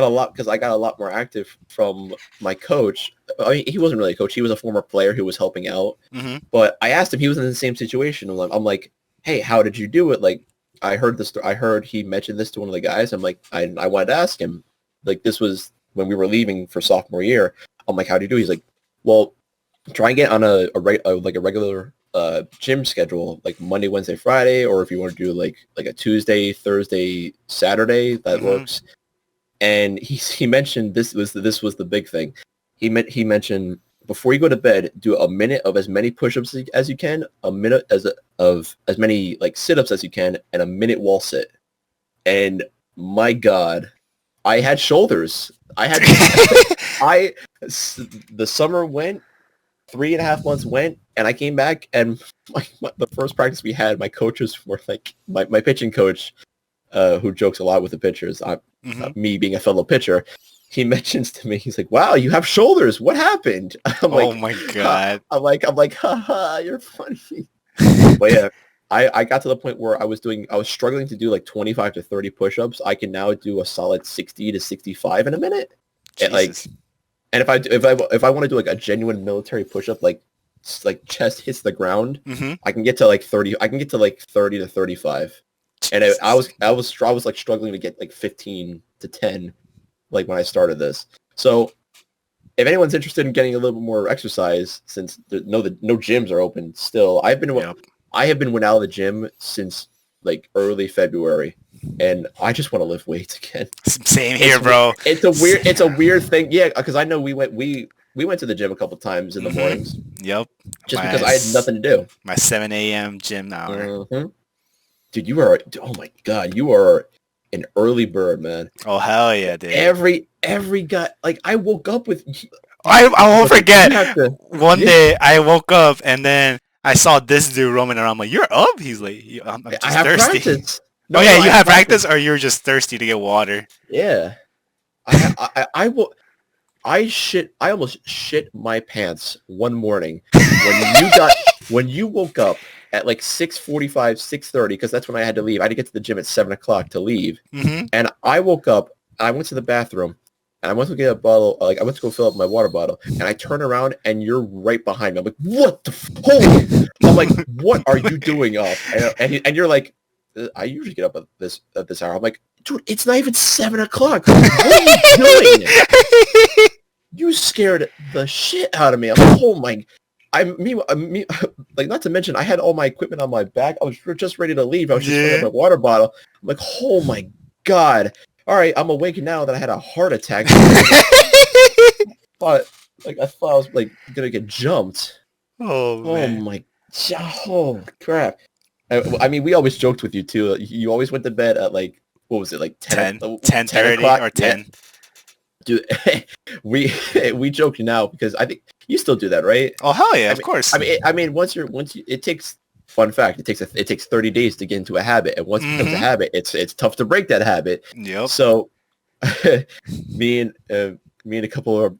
a lot more active from my coach. I mean, he wasn't really a coach. He was a former player who was helping out. But I asked him, he was in the same situation. I'm like, hey, how did you do it? Like, I heard he mentioned this to one of the guys. I'm like, I wanted to ask him. Like, this was when we were leaving for sophomore year. I'm like, how do you do? He's like, well, try and get on a regular gym schedule, like Monday, Wednesday, Friday, or if you want to do like a Tuesday, Thursday, Saturday, that works. And he mentioned this was the big thing. He mentioned before you go to bed, do a minute of as many push-ups as you can, a minute of as many like sit-ups as you can, and a minute wall sit. And my God, I had shoulders. The summer went, 3.5 months went, and I came back, and the first practice we had, my coaches were like, my pitching coach, who jokes a lot with the pitchers, me being a fellow pitcher, he mentions to me, he's like, "Wow, you have shoulders. What happened?" I'm like, Oh my god. I'm like, haha, you're funny. But yeah, I got to the point where I was struggling to do like 25 to 30 push-ups. I can now do a solid 60 to 65 in a minute. Jesus. And if I want to do like a genuine military push-up, like chest hits the ground, Mm-hmm. I can get to like 30. I can get to like 30 to 35. And I was like struggling to get like 15 to 10, like when I started this. So if anyone's interested in getting a little bit more exercise, since no gyms are open still, I have been out of the gym since like early February, and I just want to lift weights again. Same here, bro. It's a weird thing, yeah, because I know we went to the gym a couple times in the mornings. Yep. Just because I had nothing to do. My 7 a.m. gym hour. Mm-hmm. Dude, oh my god, you are an early bird, man. Oh hell yeah, dude. Every guy, like I woke up with. I won't forget. One day I woke up and then I saw this dude roaming around. I'm like, "You're up?" He's like, "I'm just I have thirsty." Practice. No, you have practice, or you're just thirsty to get water. Yeah, I almost shit my pants one morning when you woke up at like 6:45, 6:30, because that's when I had to leave. I had to get to the gym at 7 o'clock to leave. Mm-hmm. And I woke up, I went to the bathroom, and I went to get a bottle, I went to go fill up my water bottle, and I turn around, and you're right behind me. I'm like, what the I'm like, what are you doing up? And you're like, I usually get up at this hour. I'm like, dude, it's not even 7 o'clock. What are you doing? You scared the shit out of me. I'm like, oh my... like, not to mention, I had all my equipment on my back. I was just ready to leave. I was just filling up my water bottle. I'm like, oh my god. All right, I'm awake now that I had a heart attack. I thought I was like gonna get jumped. Oh man. My... Oh crap. I mean, we always joked with you too. You always went to bed at like, what was it, like 10:30 or 10? Yeah. Dude, we joke now because I think you still do that, right? Oh hell yeah, of course. I mean, once it takes, fun fact, it takes 30 days to get into a habit, and once it becomes a habit, it's tough to break that habit. Yep. So, me and a couple of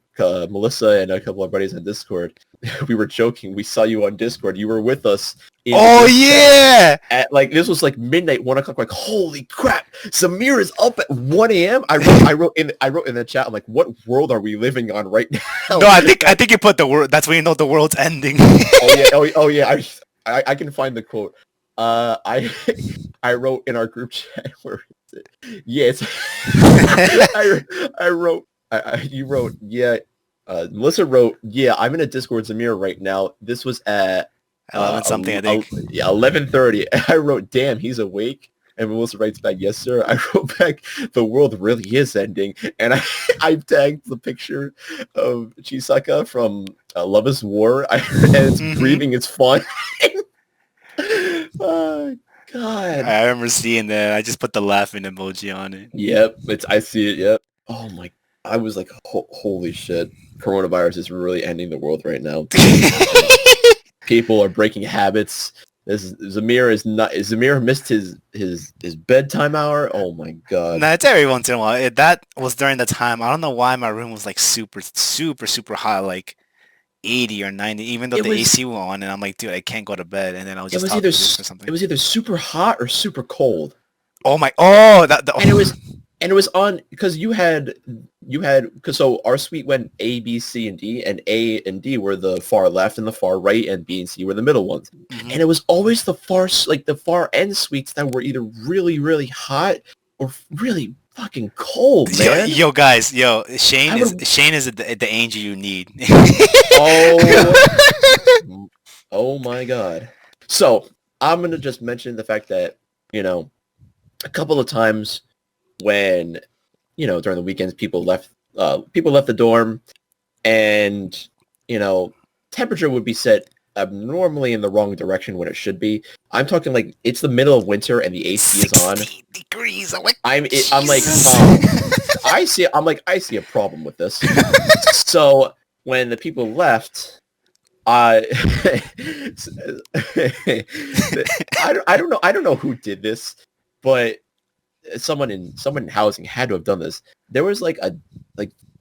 Melissa and a couple of buddies on Discord, we were joking. We saw you on Discord. You were with us. Oh yeah! At like, this was like midnight, 1 o'clock. Like, holy crap! Samir is up at 1 a.m. I wrote in the chat. I'm like, what world are we living on right now? No, I think you put the word. That's when you know the world's ending. Oh yeah. I can find the quote. I wrote in our group chat where it's you wrote, yeah. Melissa wrote, yeah, I'm in a Discord Zamir right now. This was at 11 something, I think. Yeah, 11:30. I wrote, damn, he's awake. And Melissa writes back, yes, sir. I wrote back, the world really is ending. And I tagged the picture of Chisaka from Love is War. And it's breathing is fun. Oh, God. I remember seeing that. I just put the laughing emoji on it. Yep, I see it, yep. Oh, my, I was like, holy shit. Coronavirus is really ending the world right now. People are breaking habits. Zamir missed his bedtime hour. Oh my god. Nah, it's every once in a while. That was during the time. I don't know why my room was like super hot, like 80 or 90, even though the AC was on, and I'm like, dude, I can't go to bed. And then I was just talking to this or something. It was either super hot or super cold. And it was on because so our suite went A, B, C, and D, and A and D were the far left and the far right, and B and C were the middle ones. Mm-hmm. And it was always the far end suites that were either really, really hot or really fucking cold, man. Yo, guys, Shane is the angel you need. Oh my god. So I'm gonna just mention the fact that, a couple of times when, during the weekends, people left the dorm, and, temperature would be set abnormally in the wrong direction when it should be. I'm talking like it's the middle of winter and the AC is on. 60 degrees. I'm like, I see a problem with this. So when the people left, I don't know who did this, but someone in housing had to have done this. There was like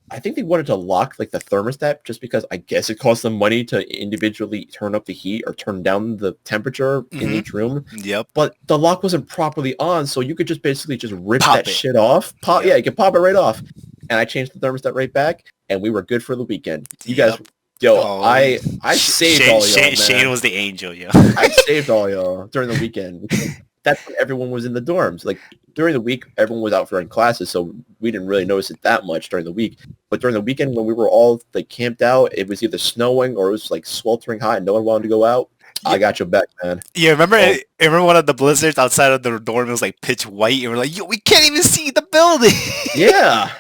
I think they wanted to lock like the thermostat just because I guess it cost them money to individually turn up the heat or turn down the temperature in each room. Yep. But the lock wasn't properly on, so you could just basically just rip Pop that it. shit off. Yep. Yeah, you can pop it right off. And I changed the thermostat right back, and we were good for the weekend. You guys, I saved all y'all, man. Shane was the angel, yo. I saved all y'all during the weekend. That's when everyone was in the dorms. Like during the week, everyone was out for in classes, so we didn't really notice it that much during the week. But during the weekend, when we were all like camped out, it was either snowing or it was like sweltering hot, and no one wanted to go out. Yeah. I got your back, man. Yeah, remember one of the blizzards outside of the dorm? It was like pitch white, and we're like, yo, we can't even see the building. Yeah.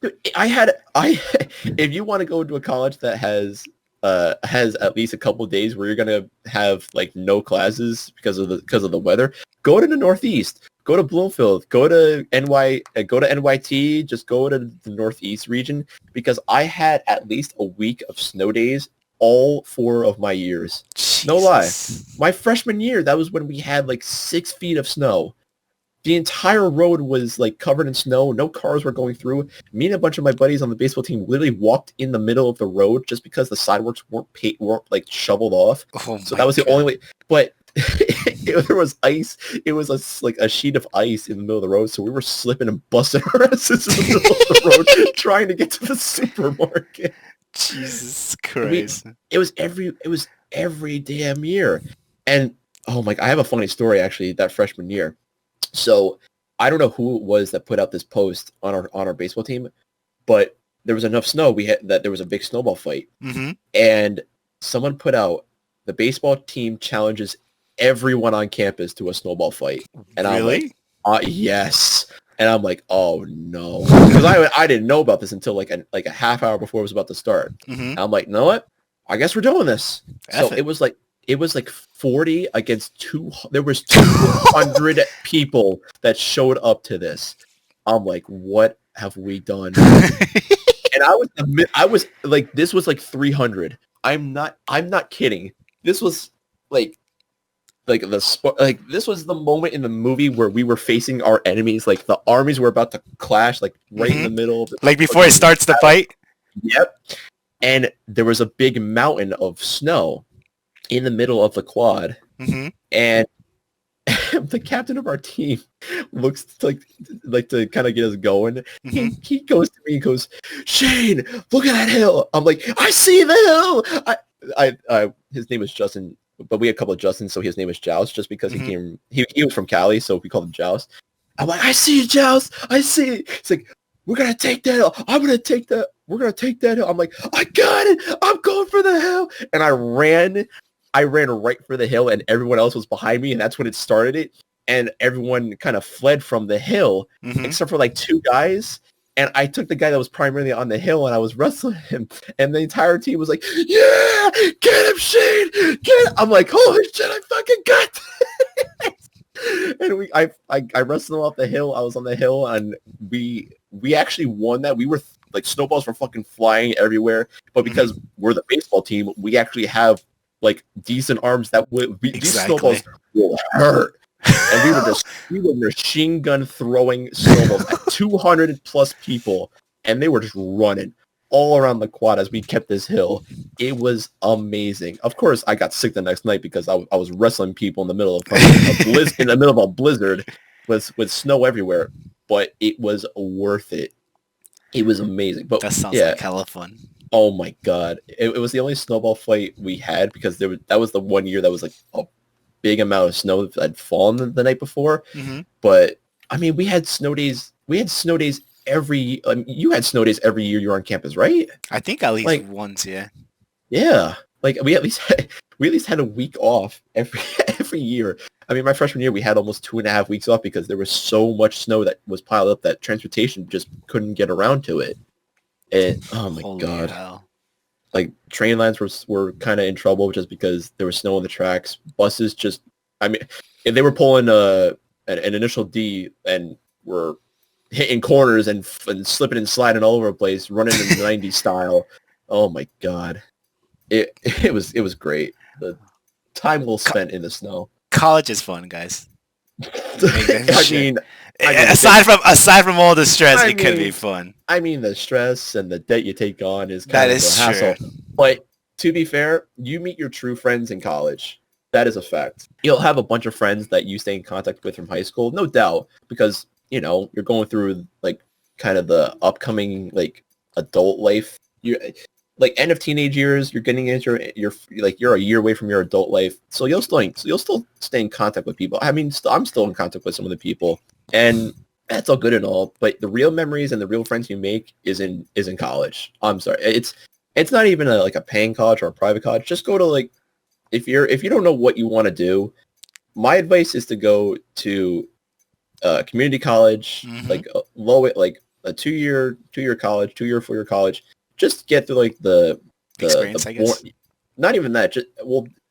If you want to go to a college that has at least a couple of days where you're gonna have like no classes because of the weather, go to the Northeast, go to Bloomfield, go to NYT, just go to the Northeast region, because I had at least a week of snow days all 4 of my years. Jesus. No lie, my freshman year, that was when we had like 6 feet of snow. The entire road was like covered in snow. No cars were going through. Me and a bunch of my buddies on the baseball team literally walked in the middle of the road just because the sidewalks weren't like shoveled off. Oh, so that was the only way. But there was ice. It was a sheet of ice in the middle of the road. So we were slipping and busting our asses in the middle of the road trying to get to the supermarket. Jesus Christ! It was every damn year. And oh my! I have a funny story actually. That freshman year. So I don't know who it was that put out this post on our baseball team, but there was enough snow that there was a big snowball fight, and someone put out the baseball team challenges everyone on campus to a snowball fight. And really? I'm like, yes. And I'm like, oh no, because I didn't know about this until like a half hour before it was about to start. And I'm like, you know what? I guess we're doing this. So it was like 40 against 2. There was 200 people that showed up to this. I'm like, what have we done? And I was like, this was like 300. I'm not kidding. This was like this was the moment in the movie where we were facing our enemies. Like the armies were about to clash, like right in the middle. Like before it starts the fight. Yep. And there was a big mountain of snow in the middle of the quad, and the captain of our team looks like to kind of get us going. He goes to me and goes, "Shane, look at that hill." I'm like, "I see the hill." His name is Justin, but we had a couple of Justins, so his name is Joust, just because he was from Cali, so we called him Joust. I'm like, "I see you, Joust. I see it." He's like, "We're gonna take that hill. I'm gonna take that. We're gonna take that hill." I'm like, "I got it. I'm going for the hill." And I ran right for the hill, and everyone else was behind me, and that's when it started it. And everyone kind of fled from the hill, except for like 2 guys. And I took the guy that was primarily on the hill, and I was wrestling him. And the entire team was like, "Yeah, get him, Shane! Get him!" I'm like, "Holy shit, I fucking got this!" And I wrestled him off the hill. I was on the hill, and we actually won that. We were like, snowballs were fucking flying everywhere. But because we're the baseball team, we actually have like decent arms that these snowballs will hurt. And we were machine gun throwing snowballs at 200 plus people, and they were just running all around the quad as we kept this hill. It was amazing. Of course, I got sick the next night because I was wrestling people in the middle of a blizzard with snow everywhere. But it was worth it. It was amazing. But that sounds like hella fun. Oh my god! It was the only snowball fight we had because that was the one year that was like a big amount of snow that had fallen the night before. But I mean, we had snow days. You had snow days every year you were on campus, right? I think at least once, yeah. Yeah, like we at least had a week off every year. I mean, my freshman year we had almost 2.5 weeks off because there was so much snow that was piled up that transportation just couldn't get around to it. And oh my god, hell. Like train lines were kind of in trouble just because there was snow on the tracks. Buses if they were pulling an initial D and were hitting corners and slipping and sliding all over the place, running in the 90s style. Oh my god, it was great. The time well spent in the snow. College is fun, guys. I mean, Aside from all the stress, it could be fun. I mean, the stress and the debt you take on is That kind of is a hassle. true. But to be fair, you meet your true friends in college. That is a fact. You'll have a bunch of friends that you stay in contact with from high school, no doubt, because you're going through like kind of the upcoming like adult life. You like end of teenage years. You're getting into you're a year away from your adult life, so you'll still stay in contact with people. I mean, I'm still in contact with some of the people, and that's all good and all. But the real memories and the real friends you make is in college. I'm sorry, it's not even a paying college or a private college. Just go to if you don't know what you want to do, my advice is to go to community college, like a 2-year college, 4-year college. Just get through the experience, I guess. Not even that, just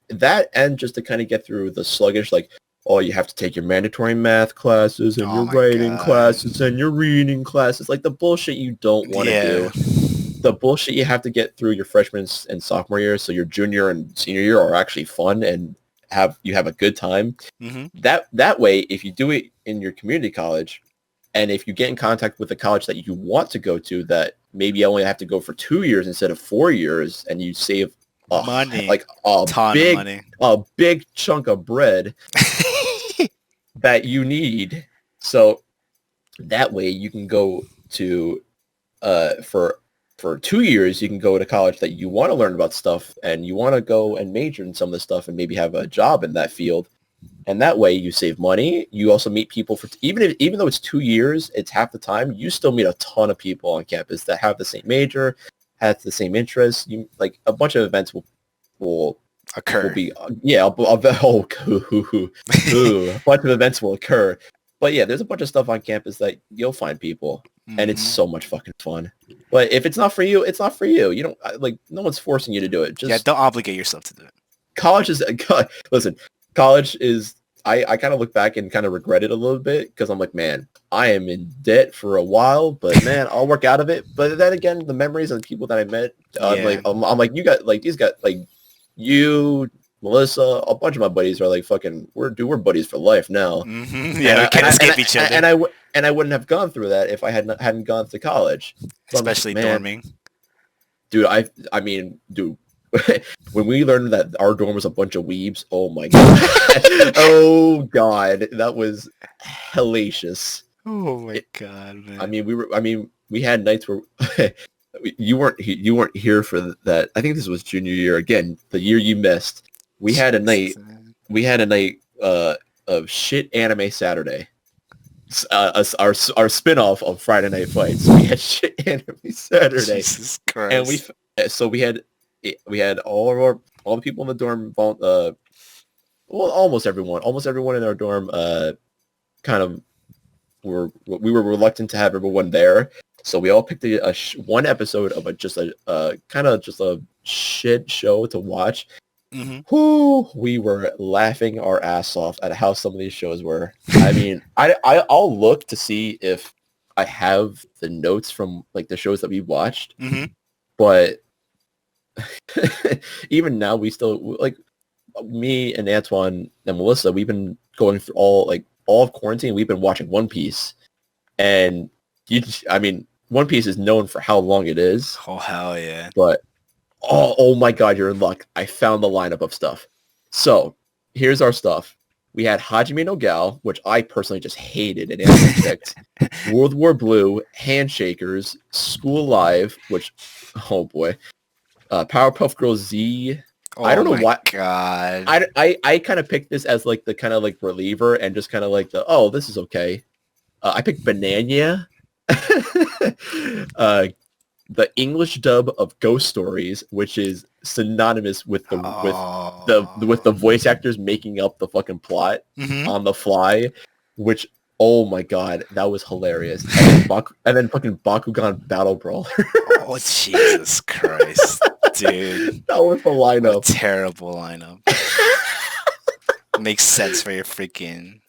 that, and just to kind of get through the sluggish, you have to take your mandatory math classes and your writing classes and your reading classes, like the bullshit you don't want to do. The bullshit you have to get through your freshman and sophomore year, so your junior and senior year are actually fun and you have a good time. That way, if you do it in your community college, and if you get in contact with a college that you want to go to, that maybe you only have to go for 2 years instead of 4 years, and you save money, a big chunk of bread that you need. So that way you can go to for 2 years, you can go to college that you want to learn about stuff, and you want to go and major in some of the stuff and maybe have a job in that field. And that way you save money. You also meet people even though it's 2 years, it's half the time, you still meet a ton of people on campus that have the same major, have the same interests. A bunch of events will occur. A bunch of events will occur. But yeah, there's a bunch of stuff on campus that you'll find people, and it's so much fucking fun. But if it's not for you, it's not for you. You don't no one's forcing you to do it. Just don't obligate yourself to do it. College is listen. College is, I kind of look back and kind of regret it a little bit, because I'm like, man, I am in debt for a while, but man, I'll work out of it. But then again, the memories and the people that I met, I'm like, you got these guys, you, Melissa, a bunch of my buddies are we're buddies for life now. Yeah, we can't escape each other. And I wouldn't have gone through that if I hadn't gone to college. So especially dorming. Dude, I mean, when we learned that our dorm was a bunch of weebs, oh my god. Oh god, that was hellacious. Oh my god, man. I mean, we had nights where you weren't here for that. I think this was junior year again, the year you missed. We had a night of shit anime Saturday. Our spin-off of Friday Night Fights. We had shit anime Saturday. Jesus Christ. And we had all the people in the dorm, almost everyone in our dorm, we were reluctant to have everyone there, so we all picked one episode of a shit show to watch. Whoo, we were laughing our ass off at how some of these shows were. I mean, I'll look to see if I have the notes from the shows that we watched, but even now, we still me and Antoine and Melissa. We've been going through all of quarantine. We've been watching One Piece, and One Piece is known for how long it is. Oh hell yeah! But oh my god, you're in luck. I found the lineup of stuff. So here's our stuff. We had Hajime no Gal, which I personally just hated and picked. World War Blue, Handshakers, School Live, which oh boy. Powerpuff Girls Z. I don't know why. God. I kind of picked this as the kind of reliever, and just kind of this is okay. I picked Banania. The English dub of Ghost Stories, which is synonymous with the voice actors making up the fucking plot on the fly, which oh my god, that was hilarious. And then fucking Bakugan Battle Brawler. Oh Jesus Christ. Dude, that was the lineup. What a terrible lineup. Makes sense for your freaking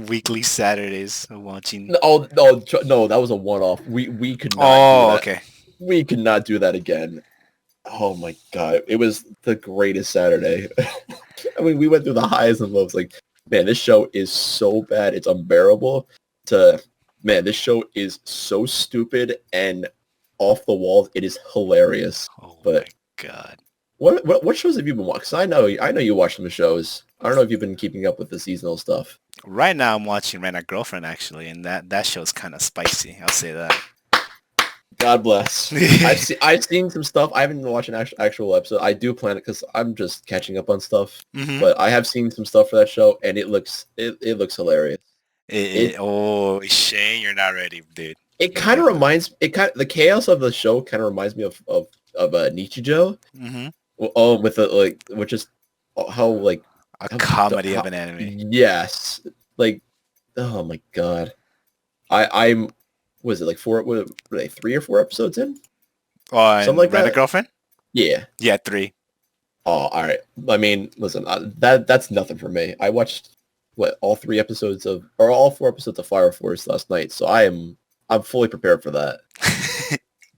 weekly Saturdays of watching. No, that was a one-off. We could not. Oh, do that. Okay. We could not do that again. Oh my god, it was the greatest Saturday. I mean, we went through the highs and lows. Man, this show is so bad, it's unbearable. to man, this show is so stupid and off the wall. It is hilarious. Oh But my god. what shows have you been watching? 'Cause I know you watch some shows. I don't know if you've been keeping up with the seasonal stuff. Right now I'm watching Rent a Girlfriend actually, and that show's kind of spicy. I'll say that. God bless. I've seen some stuff. I haven't watched an actual episode. I do plan it because I'm just catching up on stuff. Mm-hmm. But I have seen some stuff for that show, and it looks hilarious. Oh, Shane, you're not ready, dude. It kind of reminds the chaos of the show kind of reminds me of Nichijou. Mm-hmm. Oh, with the like, which is how like a comedy of an anime. Yes, like oh my god, I'm was it like were they 3 or 4 episodes in? Oh, something like Rent that. a Girlfriend? Yeah. Yeah, 3. Oh, all right. I mean, listen, that's nothing for me. I watched all 4 episodes of Fire Force last night, so I'm fully prepared for that.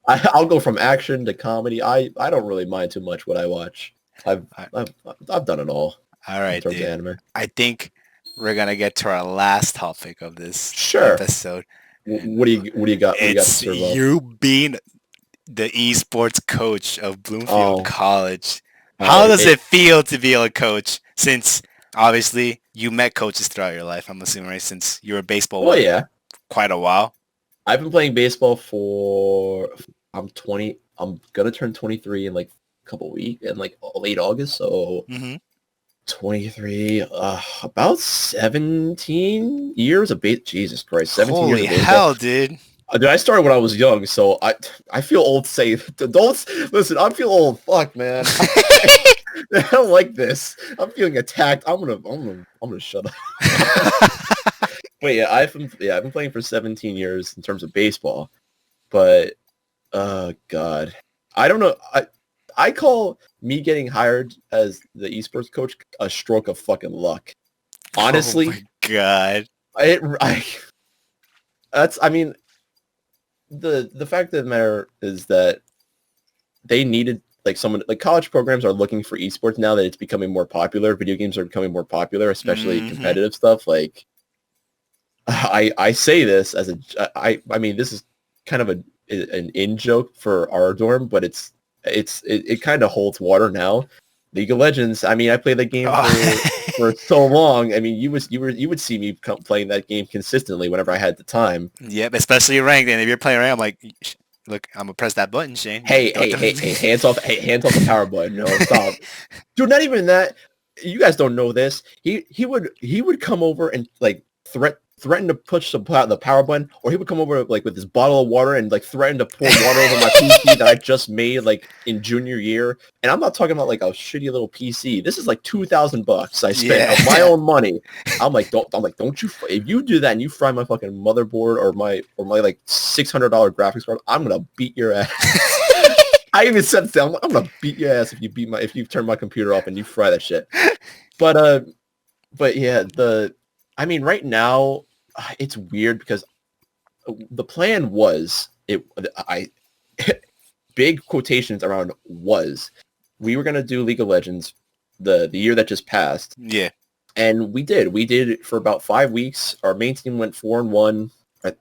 I'll go from action to comedy. I don't really mind too much what I watch. I've done it all. All right, in terms dude. of anime. I think we're gonna get to our last topic of this episode. What do you got? It's you being the esports coach of Bloomfield College. How does it feel to be a coach? Since obviously you met coaches throughout your life, I'm assuming, right? Since you were baseball. Oh yeah, quite a while. I've been playing baseball for I'm 20. I'm gonna turn 23 in like a couple weeks in like late August. So 23, about 17 years of base. Jesus Christ, 17 years of baseball. Holy hell, dude. Dude, I started when I was young, so I feel old to say. Don't listen. I feel old. Fuck, man. I don't like this. I'm feeling attacked. I'm gonna shut up. But yeah, I've been playing for 17 years in terms of baseball. But God, I don't know. I call me getting hired as the esports coach a stroke of fucking luck. Honestly, oh my God. I mean, the fact of the matter is that they needed like someone like college programs are looking for esports now that it's becoming more popular. Video games are becoming more popular, especially competitive stuff. Like I say this as I mean this is kind of an in joke for our dorm, but it kind of holds water now. League of Legends. I mean, I played that game for so long. I mean, you would see me playing that game consistently whenever I had the time. Yep, especially ranked. And if you're playing ranked, I'm like, look, I'm gonna press that button, Shane. Hey, hands off the power button. No, stop, dude. Not even that. You guys don't know this. He would come over and like threaten to push the power button, or he would come over like with his bottle of water and like threaten to pour water over my PC that I just made like in junior year. And I'm not talking about like a shitty little PC. This is like $2,000 I spent of my own money. I'm like, don't you? If you do that and you fry my fucking motherboard or my like $600 graphics card, I'm gonna beat your ass. I even said to them, I'm gonna beat your ass if you turn my computer off and you fry that shit. But yeah, I mean, right now, it's weird because the plan was, big quotations around was, we were going to do League of Legends the year that just passed. Yeah. And we did it for about 5 weeks. Our main team went 4-1.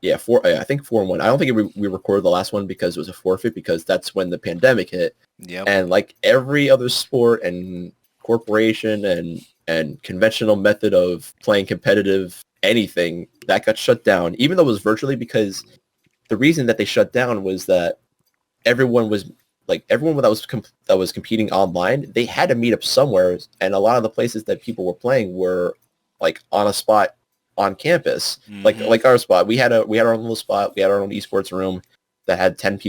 Yeah, I think 4-1. I don't think we recorded the last one because it was a forfeit because that's when the pandemic hit. Yeah. And like every other sport and corporation and conventional method of playing competitive anything that got shut down, even though it was virtually, because the reason that they shut down was that everyone that was competing online, they had to meet up somewhere, and a lot of the places that people were playing were like on a spot on campus. Like our spot, we had our own little spot, we had our own esports room that had 11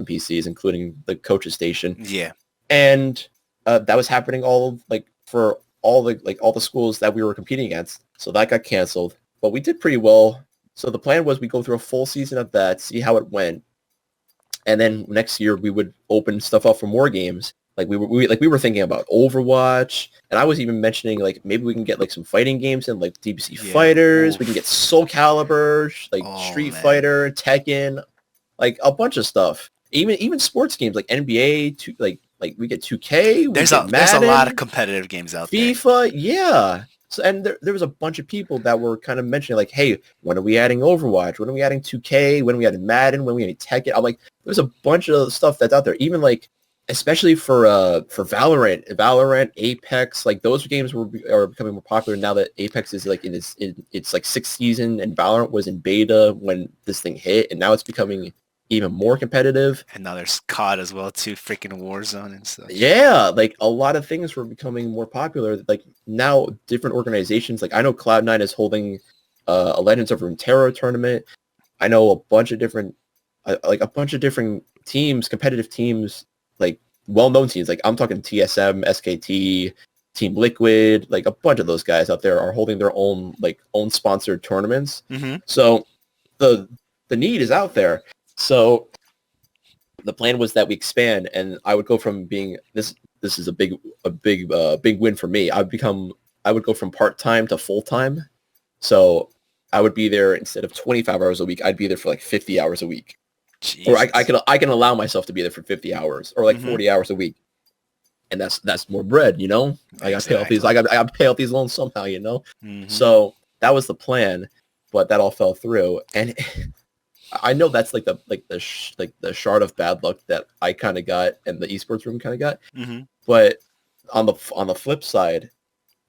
PCs including the coach's station. Yeah. And that was happening for all the schools that we were competing against. So that got canceled. But we did pretty well. So the plan was we go through a full season of that, see how it went. And then next year we would open stuff up for more games. Like we were thinking about Overwatch, and I was even mentioning like maybe we can get like some fighting games and like DBC Fighters. We can get Soul Calibur, like Street Fighter, Tekken, like a bunch of stuff. Even sports games like NBA, like we get 2K. There's a lot of competitive games out there. FIFA, yeah. So, and there was a bunch of people that were kind of mentioning like, hey, when are we adding Overwatch? When are we adding 2K? When are we adding Madden? When are we adding Tekken? I'm like, there's a bunch of stuff that's out there. Even like, especially for Valorant, Apex, like those games are becoming more popular now that Apex is like in its like 6th season, and Valorant was in beta when this thing hit, and now it's becoming even more competitive. And now there's COD as well too, freaking Warzone and stuff. Yeah, like a lot of things were becoming more popular. Like now different organizations, like I know Cloud9 is holding a Legends of Runeterra tournament. I know a bunch of different teams, competitive teams, like well-known teams. Like I'm talking TSM, SKT, Team Liquid, like a bunch of those guys out there are holding their own sponsored tournaments. Mm-hmm. So the need is out there. So the plan was that we expand, and I would go from being this is a big win for me. I would go from part-time to full-time. So I would be there instead of 25 hours a week, I'd be there for like 50 hours a week. Jesus. Or I can allow myself to be there for 50 hours or like 40 hours a week. And that's more bread, you know? I got to pay off these I got to pay off these loans somehow, you know? Mm-hmm. So that was the plan, but that all fell through. And I know that's like the shard of bad luck that I kind of got and the esports room kind of got. Mm-hmm. But on the flip side,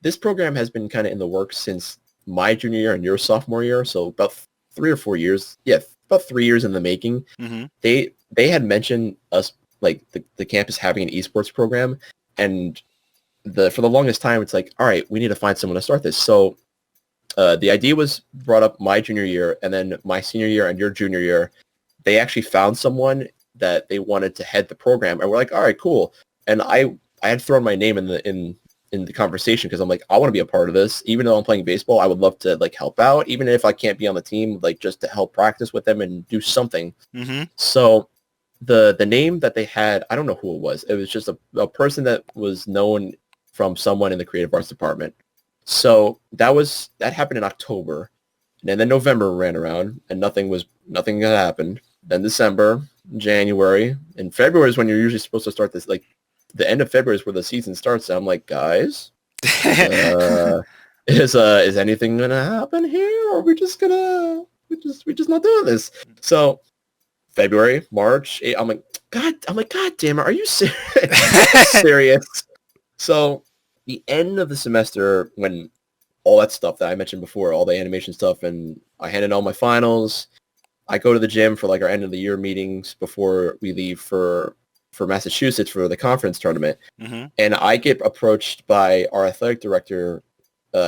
this program has been kind of in the works since my junior year and your sophomore year, so about 3 or 4 years. Yeah, about 3 years in the making. Mm-hmm. They had mentioned us, like the campus having an esports program, and for the longest time it's like, all right, we need to find someone to start this. So the idea was brought up my junior year, and then my senior year and your junior year, they actually found someone that they wanted to head the program, and we're like, all right, cool. And I had thrown my name in the conversation because I'm like, I want to be a part of this. Even though I'm playing baseball, I would love to like help out, even if I can't be on the team, like just to help practice with them and do something. Mm-hmm. So the name that they had, I don't know who it was. It was just a person that was known from someone in the creative arts department. So that happened in October, and then November ran around and nothing happened. Then December, January, and February is when you're usually supposed to start this. Like the end of February is where the season starts. So I'm like, guys, is anything gonna happen here, or we just not doing this? So February, March, I'm like, God damn it, are you serious? So the end of the semester, when all that stuff that I mentioned before, all the animation stuff, and I handed all my finals, I go to the gym for like our end of the year meetings before we leave for Massachusetts for the conference tournament. Mm-hmm. And I get approached by our athletic director,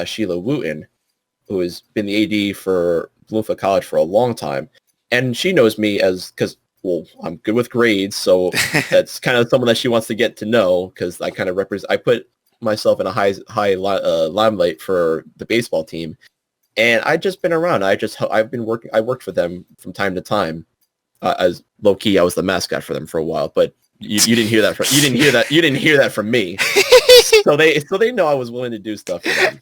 Sheila Wooten, who has been the AD for Bloomfield College for a long time. And she knows me because I'm good with grades, so that's kind of someone that she wants to get to know, because I kind of I put myself in a high limelight for the baseball team, and I've just been around. I worked for them from time to time, as low key. I was the mascot for them for a while, but you didn't hear that you didn't hear that from me. So they know I was willing to do stuff for them.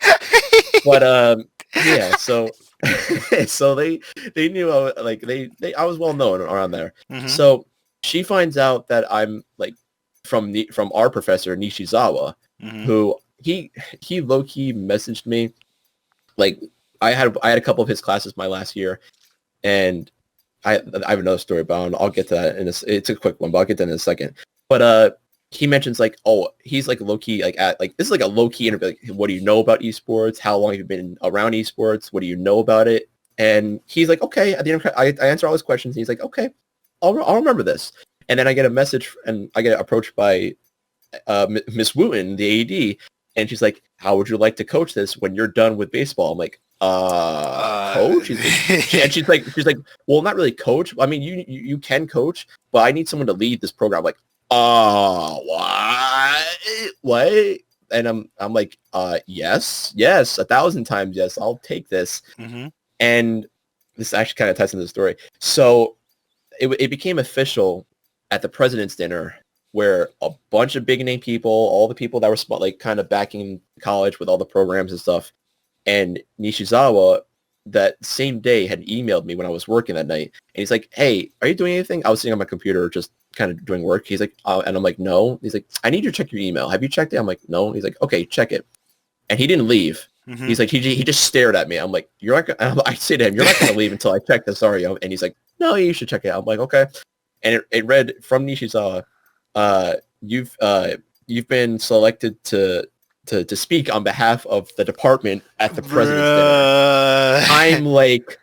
But yeah, so they knew I was well known around there. Mm-hmm. So she finds out that I'm like from our professor Nishizawa, mm-hmm. who he low key messaged me. Like I had a couple of his classes my last year, and I have another story about him. I'll get to that it's a quick one, but I'll get to that in a second. But he mentions like, oh, he's like low key this is like a low key interview. Like, what do you know about esports? How long have you been around esports? What do you know about it? And he's like, okay. At the end, I answer all his questions. And he's like, okay, I'll remember this. And then I get a message, and I get approached by Miss Wooten, the AD, and she's like, how would you like to coach this when you're done with baseball? I'm like, coach? And she's like, well, not really coach. I mean, you can coach, but I need someone to lead this program. I'm like, what? And I'm like, yes, 1,000 times yes, I'll take this. Mm-hmm. And this actually kind of ties into the story. So it became official at the president's dinner, where a bunch of big name people, all the people that were like kind of backing college with all the programs and stuff, and Nishizawa that same day had emailed me when I was working that night, and he's like, hey, are you doing anything? I was sitting on my computer just kind of doing work. He's like, and I'm like, no. He's like, I need you to check your email. Have you checked it? I'm like, no. He's like, okay, check it. And he didn't leave. He's like, he just stared at me. I'm like, you're not gonna, I say to him, you're not going to leave until I check this, are you? And he's like, no, you should check it out. I'm like, okay. And it read from Nishizawa, you've been selected to speak on behalf of the department at the president's dinner. I'm like,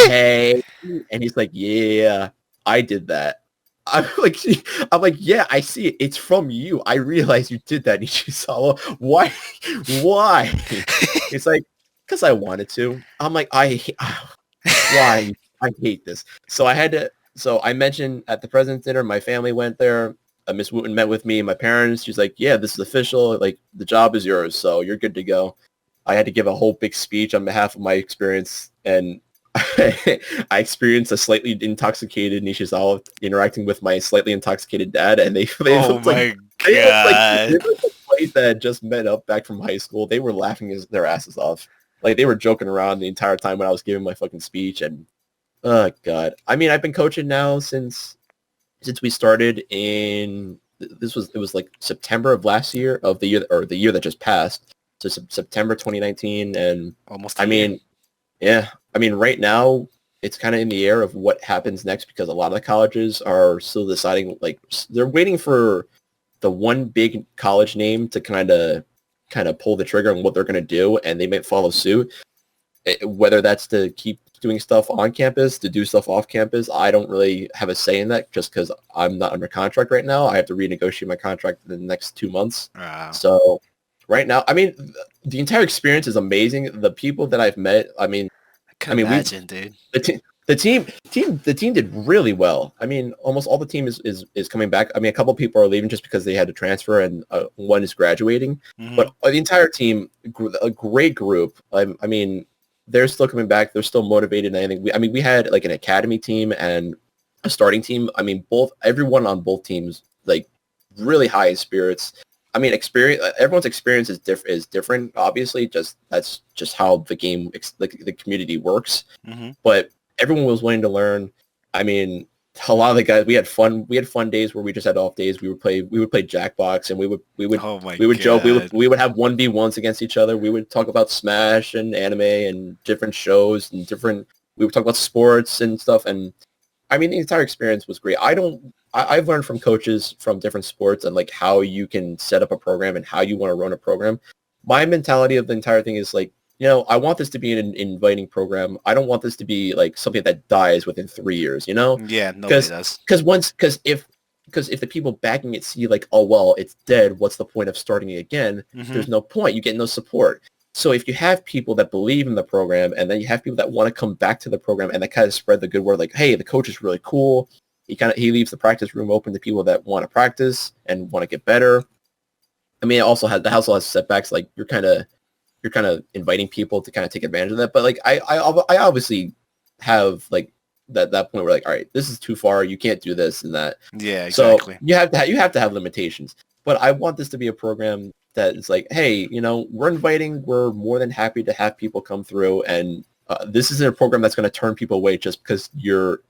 hey. And he's like, yeah, I did that. I'm like, yeah, I see it. It's from you. I realize you did that, Nishizawa. Why? It's like, because I wanted to. I'm like, why? I hate this. So I mentioned at the president's dinner, my family went there. Miss Wooten met with me and my parents. She's like, yeah, this is official. Like, the job is yours, so you're good to go. I had to give a whole big speech on behalf of my experience, and I experienced a slightly intoxicated Nishizawa interacting with my slightly intoxicated dad, and they oh looked my god, god, they looked like boys that had just met up back from high school. They were laughing their asses off. Like, they were joking around the entire time when I was giving my fucking speech, and oh god. I mean, I've been coaching now since we started in it was like September of last year, of the year that just passed. So September 2019, and almost. I mean, yeah. I mean, right now it's kind of in the air of what happens next, because a lot of the colleges are still deciding. Like, they're waiting for the one big college name to kind of pull the trigger on what they're going to do, and they might follow suit. Whether that's to keep doing stuff on campus, to do stuff off campus, I don't really have a say in that, just because I'm not under contract right now. I have to renegotiate my contract in the next 2 months. Wow. So right now, I mean, the entire experience is amazing. The people that I've met, I mean, imagine, dude. The team did really well. I mean, almost all the team is coming back. I mean, a couple people are leaving just because they had to transfer, and one is graduating. Mm-hmm. But the entire team, a great group. I mean, they're still coming back. They're still motivated. And I think we had like an academy team and a starting team. I mean, everyone on both teams, like, really high in spirits. I mean, everyone's experience is different. Obviously, that's just how the game, the community works. Mm-hmm. But everyone was willing to learn. I mean, a lot of the guys, we had fun days where we just had off days. We would play Jackbox, and we would joke. We would have 1v1s against each other. We would talk about Smash and anime and different shows and we would talk about sports and stuff. And I mean, the entire experience was great. I've learned from coaches from different sports and like how you can set up a program and how you want to run a program. My mentality of the entire thing is like, you know, I want this to be an inviting program. I don't want this to be like something that dies within 3 years, you know? Yeah, nobody does. Because if the people backing it see like, oh, well, it's dead, what's the point of starting it again? Mm-hmm. There's no point. You get no support. So if you have people that believe in the program, and then you have people that want to come back to the program, and that kind of spread the good word, like, hey, the coach is really cool. He leaves the practice room open to people that want to practice and want to get better. I mean, the house also has setbacks. Like, you're kind of inviting people to kind of take advantage of that. But like, I obviously have like that point where like, all right, this is too far. You can't do this and that. Yeah, exactly. So you have to have limitations. But I want this to be a program that is like, hey, you know, we're more than happy to have people come through, and this isn't a program that's going to turn people away just because you're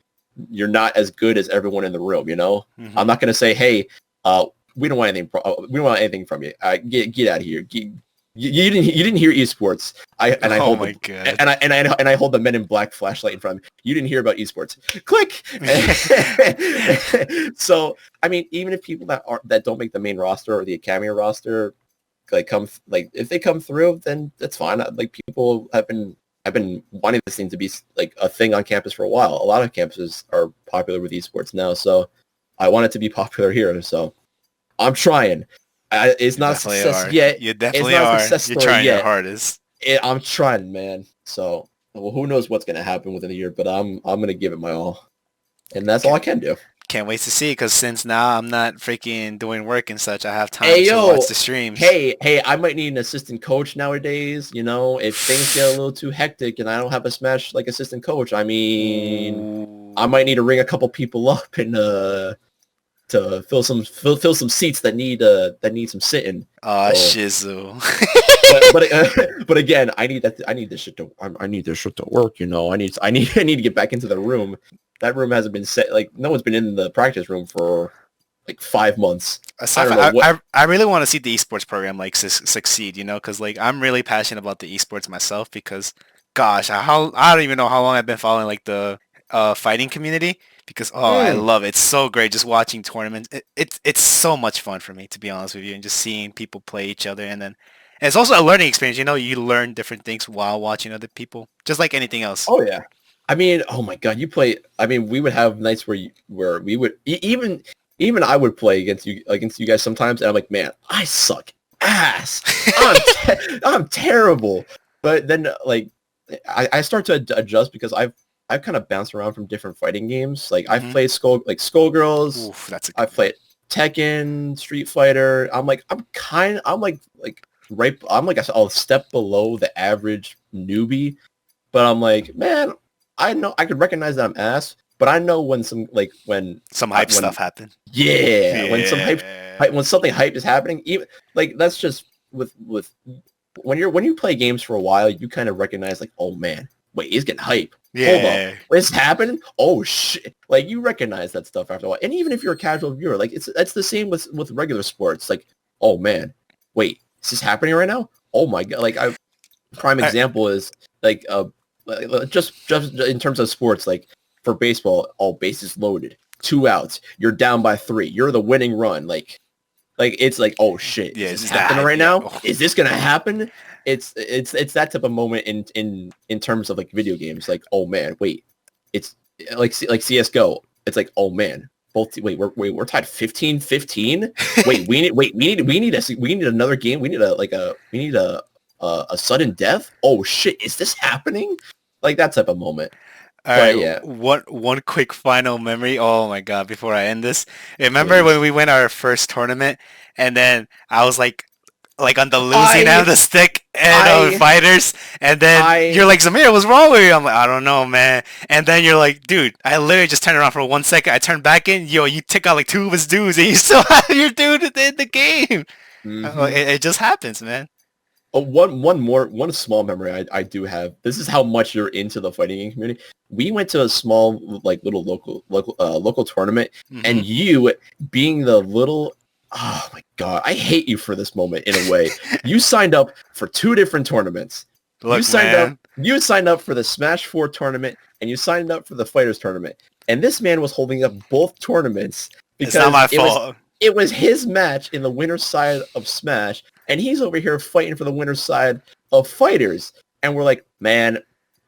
not as good as everyone in the room. You know, mm-hmm. I'm not going to say, hey, we don't want anything from you. Get out of here. You didn't hear esports. I hold the Men in Black flashlight in front of me. You didn't hear about esports. Click. So I mean, even if people that don't make the main roster or the academy roster, if they come through, then that's fine. Like, people have been wanting this thing to be like a thing on campus for a while. A lot of campuses are popular with esports now, so I want it to be popular here. So I'm trying. It's not a success yet. You definitely are. You're trying your hardest. I'm trying, man. So, well, who knows what's gonna happen within a year? But I'm gonna give it my all, and that's all I can do. Can't wait to see, because since now I'm not freaking doing work and such, I have time to watch the streams. Hey, I might need an assistant coach nowadays. You know, if things get a little too hectic and I don't have a Smash like assistant coach, I mean, I might need to ring a couple people up and to fill some seats that need some sitting. Shizu. but again, I need this shit to work. You know, I need to get back into the room. That room hasn't been set. Like, no one's been in the practice room for like 5 months. I Aside don't from, know what. I really want to see the esports program like succeed, you know, because like I'm really passionate about the esports myself because, gosh, I don't even know how long I've been following like the fighting community because I Mm. love it. It's so great just watching tournaments. It's so much fun for me to be honest with you, and just seeing people play each other, and then and it's also a learning experience. You know, you learn different things while watching other people, just like anything else. Oh yeah. I mean, oh my God, you play. I mean, we would have nights where we would even I would play against you guys sometimes, and I'm like, man, I suck ass. I'm terrible. But then like I start to adjust because I've kind of bounced around from different fighting games. Like I've Hmm. played Skullgirls. Oof, that's a good I've one. played Tekken, Street Fighter. I'm like a step below the average newbie. But I'm like, man, I know I could recognize that I'm ass, but I know when some like Some hype when stuff happened. yeah, Yeah. when something hype is happening, even like that's just with when you play games for a while, you kind of recognize like, oh man, wait, he's getting hype. Hold up, Yeah. what's happening? Oh shit! Like you recognize that stuff after a while, and even if you're a casual viewer, like it's the same with regular sports. Like, oh man, wait, is this happening right now? Oh my god! Like I prime I, example is like just in terms of sports, like for baseball, all bases loaded, 2 outs, you're down by 3, you're the winning run, like it's like, oh shit, yeah, is it's this just that happening hype. right Yeah. now? Oh. Is this gonna happen? It's that type of moment in terms of like video games. Like, oh man, wait, it's like CS:GO. It's like, oh man, we're tied 15-15. We need another game. We need a sudden death. Oh shit, is this happening? Like that type of moment. All right, But yeah, one quick final memory. Oh my God, before I end this, remember when please. we win our first tournament and then I was like on the losing end of I the stick and I fighters, and then I you're like, Zamir, what's wrong with you? I'm like, I don't know, man. And then you're like, dude, I literally just turned around for 1 second. I turned back in, yo, you took out like 2 of his dudes, and you still have your dude in the game. mhm. It just happens, man. Oh, one small memory I do have. This is how much you're into the fighting game community. We went to a small like little local tournament, Hmm. and you being the little, oh my god, I hate you for this moment in a way. You signed up for 2 different tournaments. Look, man, You signed up for the Smash 4 tournament, and you signed up for the Fighters tournament. And this man was holding up both tournaments it's not because my fault. it was his match in the winner's side of Smash, and he's over here fighting for the winner's side of Fighters. And we're like, man,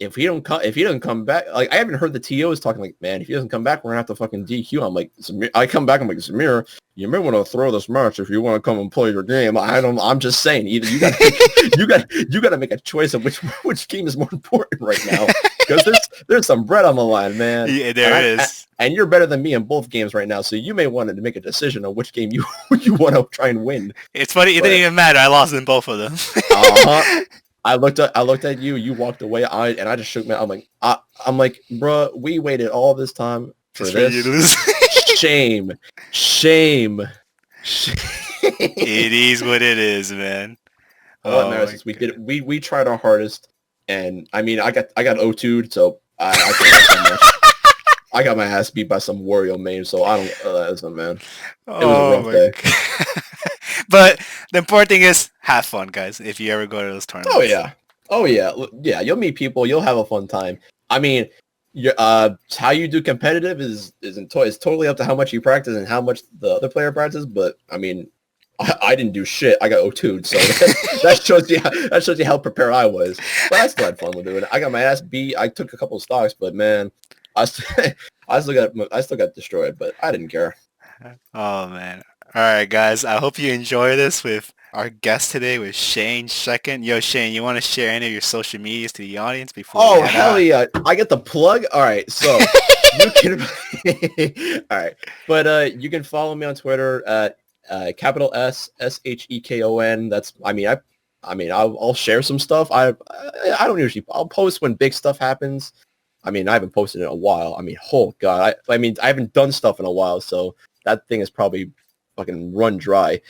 if he doesn't come back, like I haven't heard the TOs talking like, man, if he doesn't come back, we're gonna have to fucking DQ. I'm like, Samir, I come back, I'm like, Samir, you may want to throw this match if you want to come and play your game. I'm just saying, either you got to make a choice of which game is more important right now, because there's some bread on the line, man. Yeah, there it is. And you're better than me in both games right now, so you may want to make a decision on which game you you want to try and win. It's funny. It didn't But even matter. I lost in both of them. uh-huh. I looked at you. You walked away. I just shook my. I'm like, bruh, we waited all this time for Just for you to this. lose. Shame, shame, shame. It is what it is, man. All that Oh matters my is we did God. it. We tried our hardest, and I mean, I got O2'd, so I can't say much. I got my ass beat by some Wario main, so I don't. Listen, man, it was a Oh rough my day. God. But the important thing is have fun, guys. If you ever go to those Oh tournaments. yeah. Oh yeah. Yeah, you'll meet people, you'll have a fun time. I mean, how you do competitive is totally up to how much you practice and how much the other player practices, but I mean, I didn't do shit. I got O2'd, so that shows you how prepared I was. But I still had fun with it. I got my ass beat. I took a couple of stocks, but man, I still, I still got destroyed, but I didn't care. Oh man. All right, guys. I hope you enjoy this with our guest today with Shane Shekon. Yo, Shane, you want to share any of your social medias to the audience before we Oh, head hell out? yeah. I get the plug. All right. So you can, all right. But you can follow me on Twitter at capital SSHEKON. I'll share some stuff. I don't usually, I'll post when big stuff happens. I mean, I haven't posted in a while. I mean, oh God. I haven't done stuff in a while. So that thing is probably fucking run dry.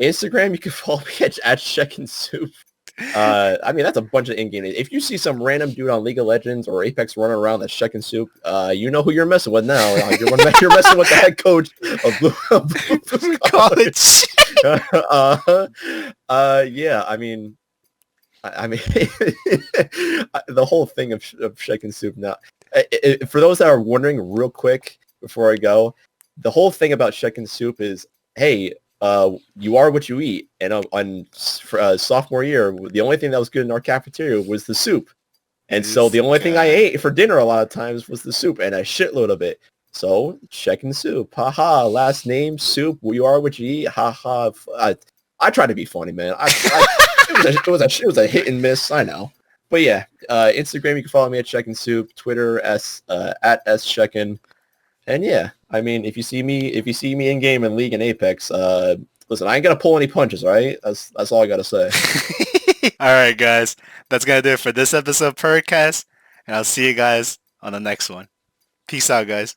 Instagram, you can follow me at ShekonSoup. I mean, that's a bunch of in-game. If you see some random dude on League of Legends or Apex running around that's Shekon Soup, you know who you're messing with now. You're messing with the head coach of Bloomfield College. Yeah, I mean, the whole thing of Shekon Soup now. For those that are wondering, real quick before I go, the whole thing about Shekon Soup is, hey, you are what you eat. And on sophomore year, the only thing that was good in our cafeteria was the soup. And so the only thing I ate for dinner a lot of times was the soup, and a shitload of it. So Shekon Soup, haha. Last name Soup. You are what you eat, haha. I try to be funny, man. It was a hit and miss. I know, but yeah. Instagram, you can follow me at Shekon Soup. Twitter, at @Shekon. And yeah, I mean, if you see me in game in League and Apex, listen, I ain't gonna pull any punches, all right? That's all I gotta say. All right, guys, that's gonna do it for this episode of Percast, and I'll see you guys on the next one. Peace out, guys.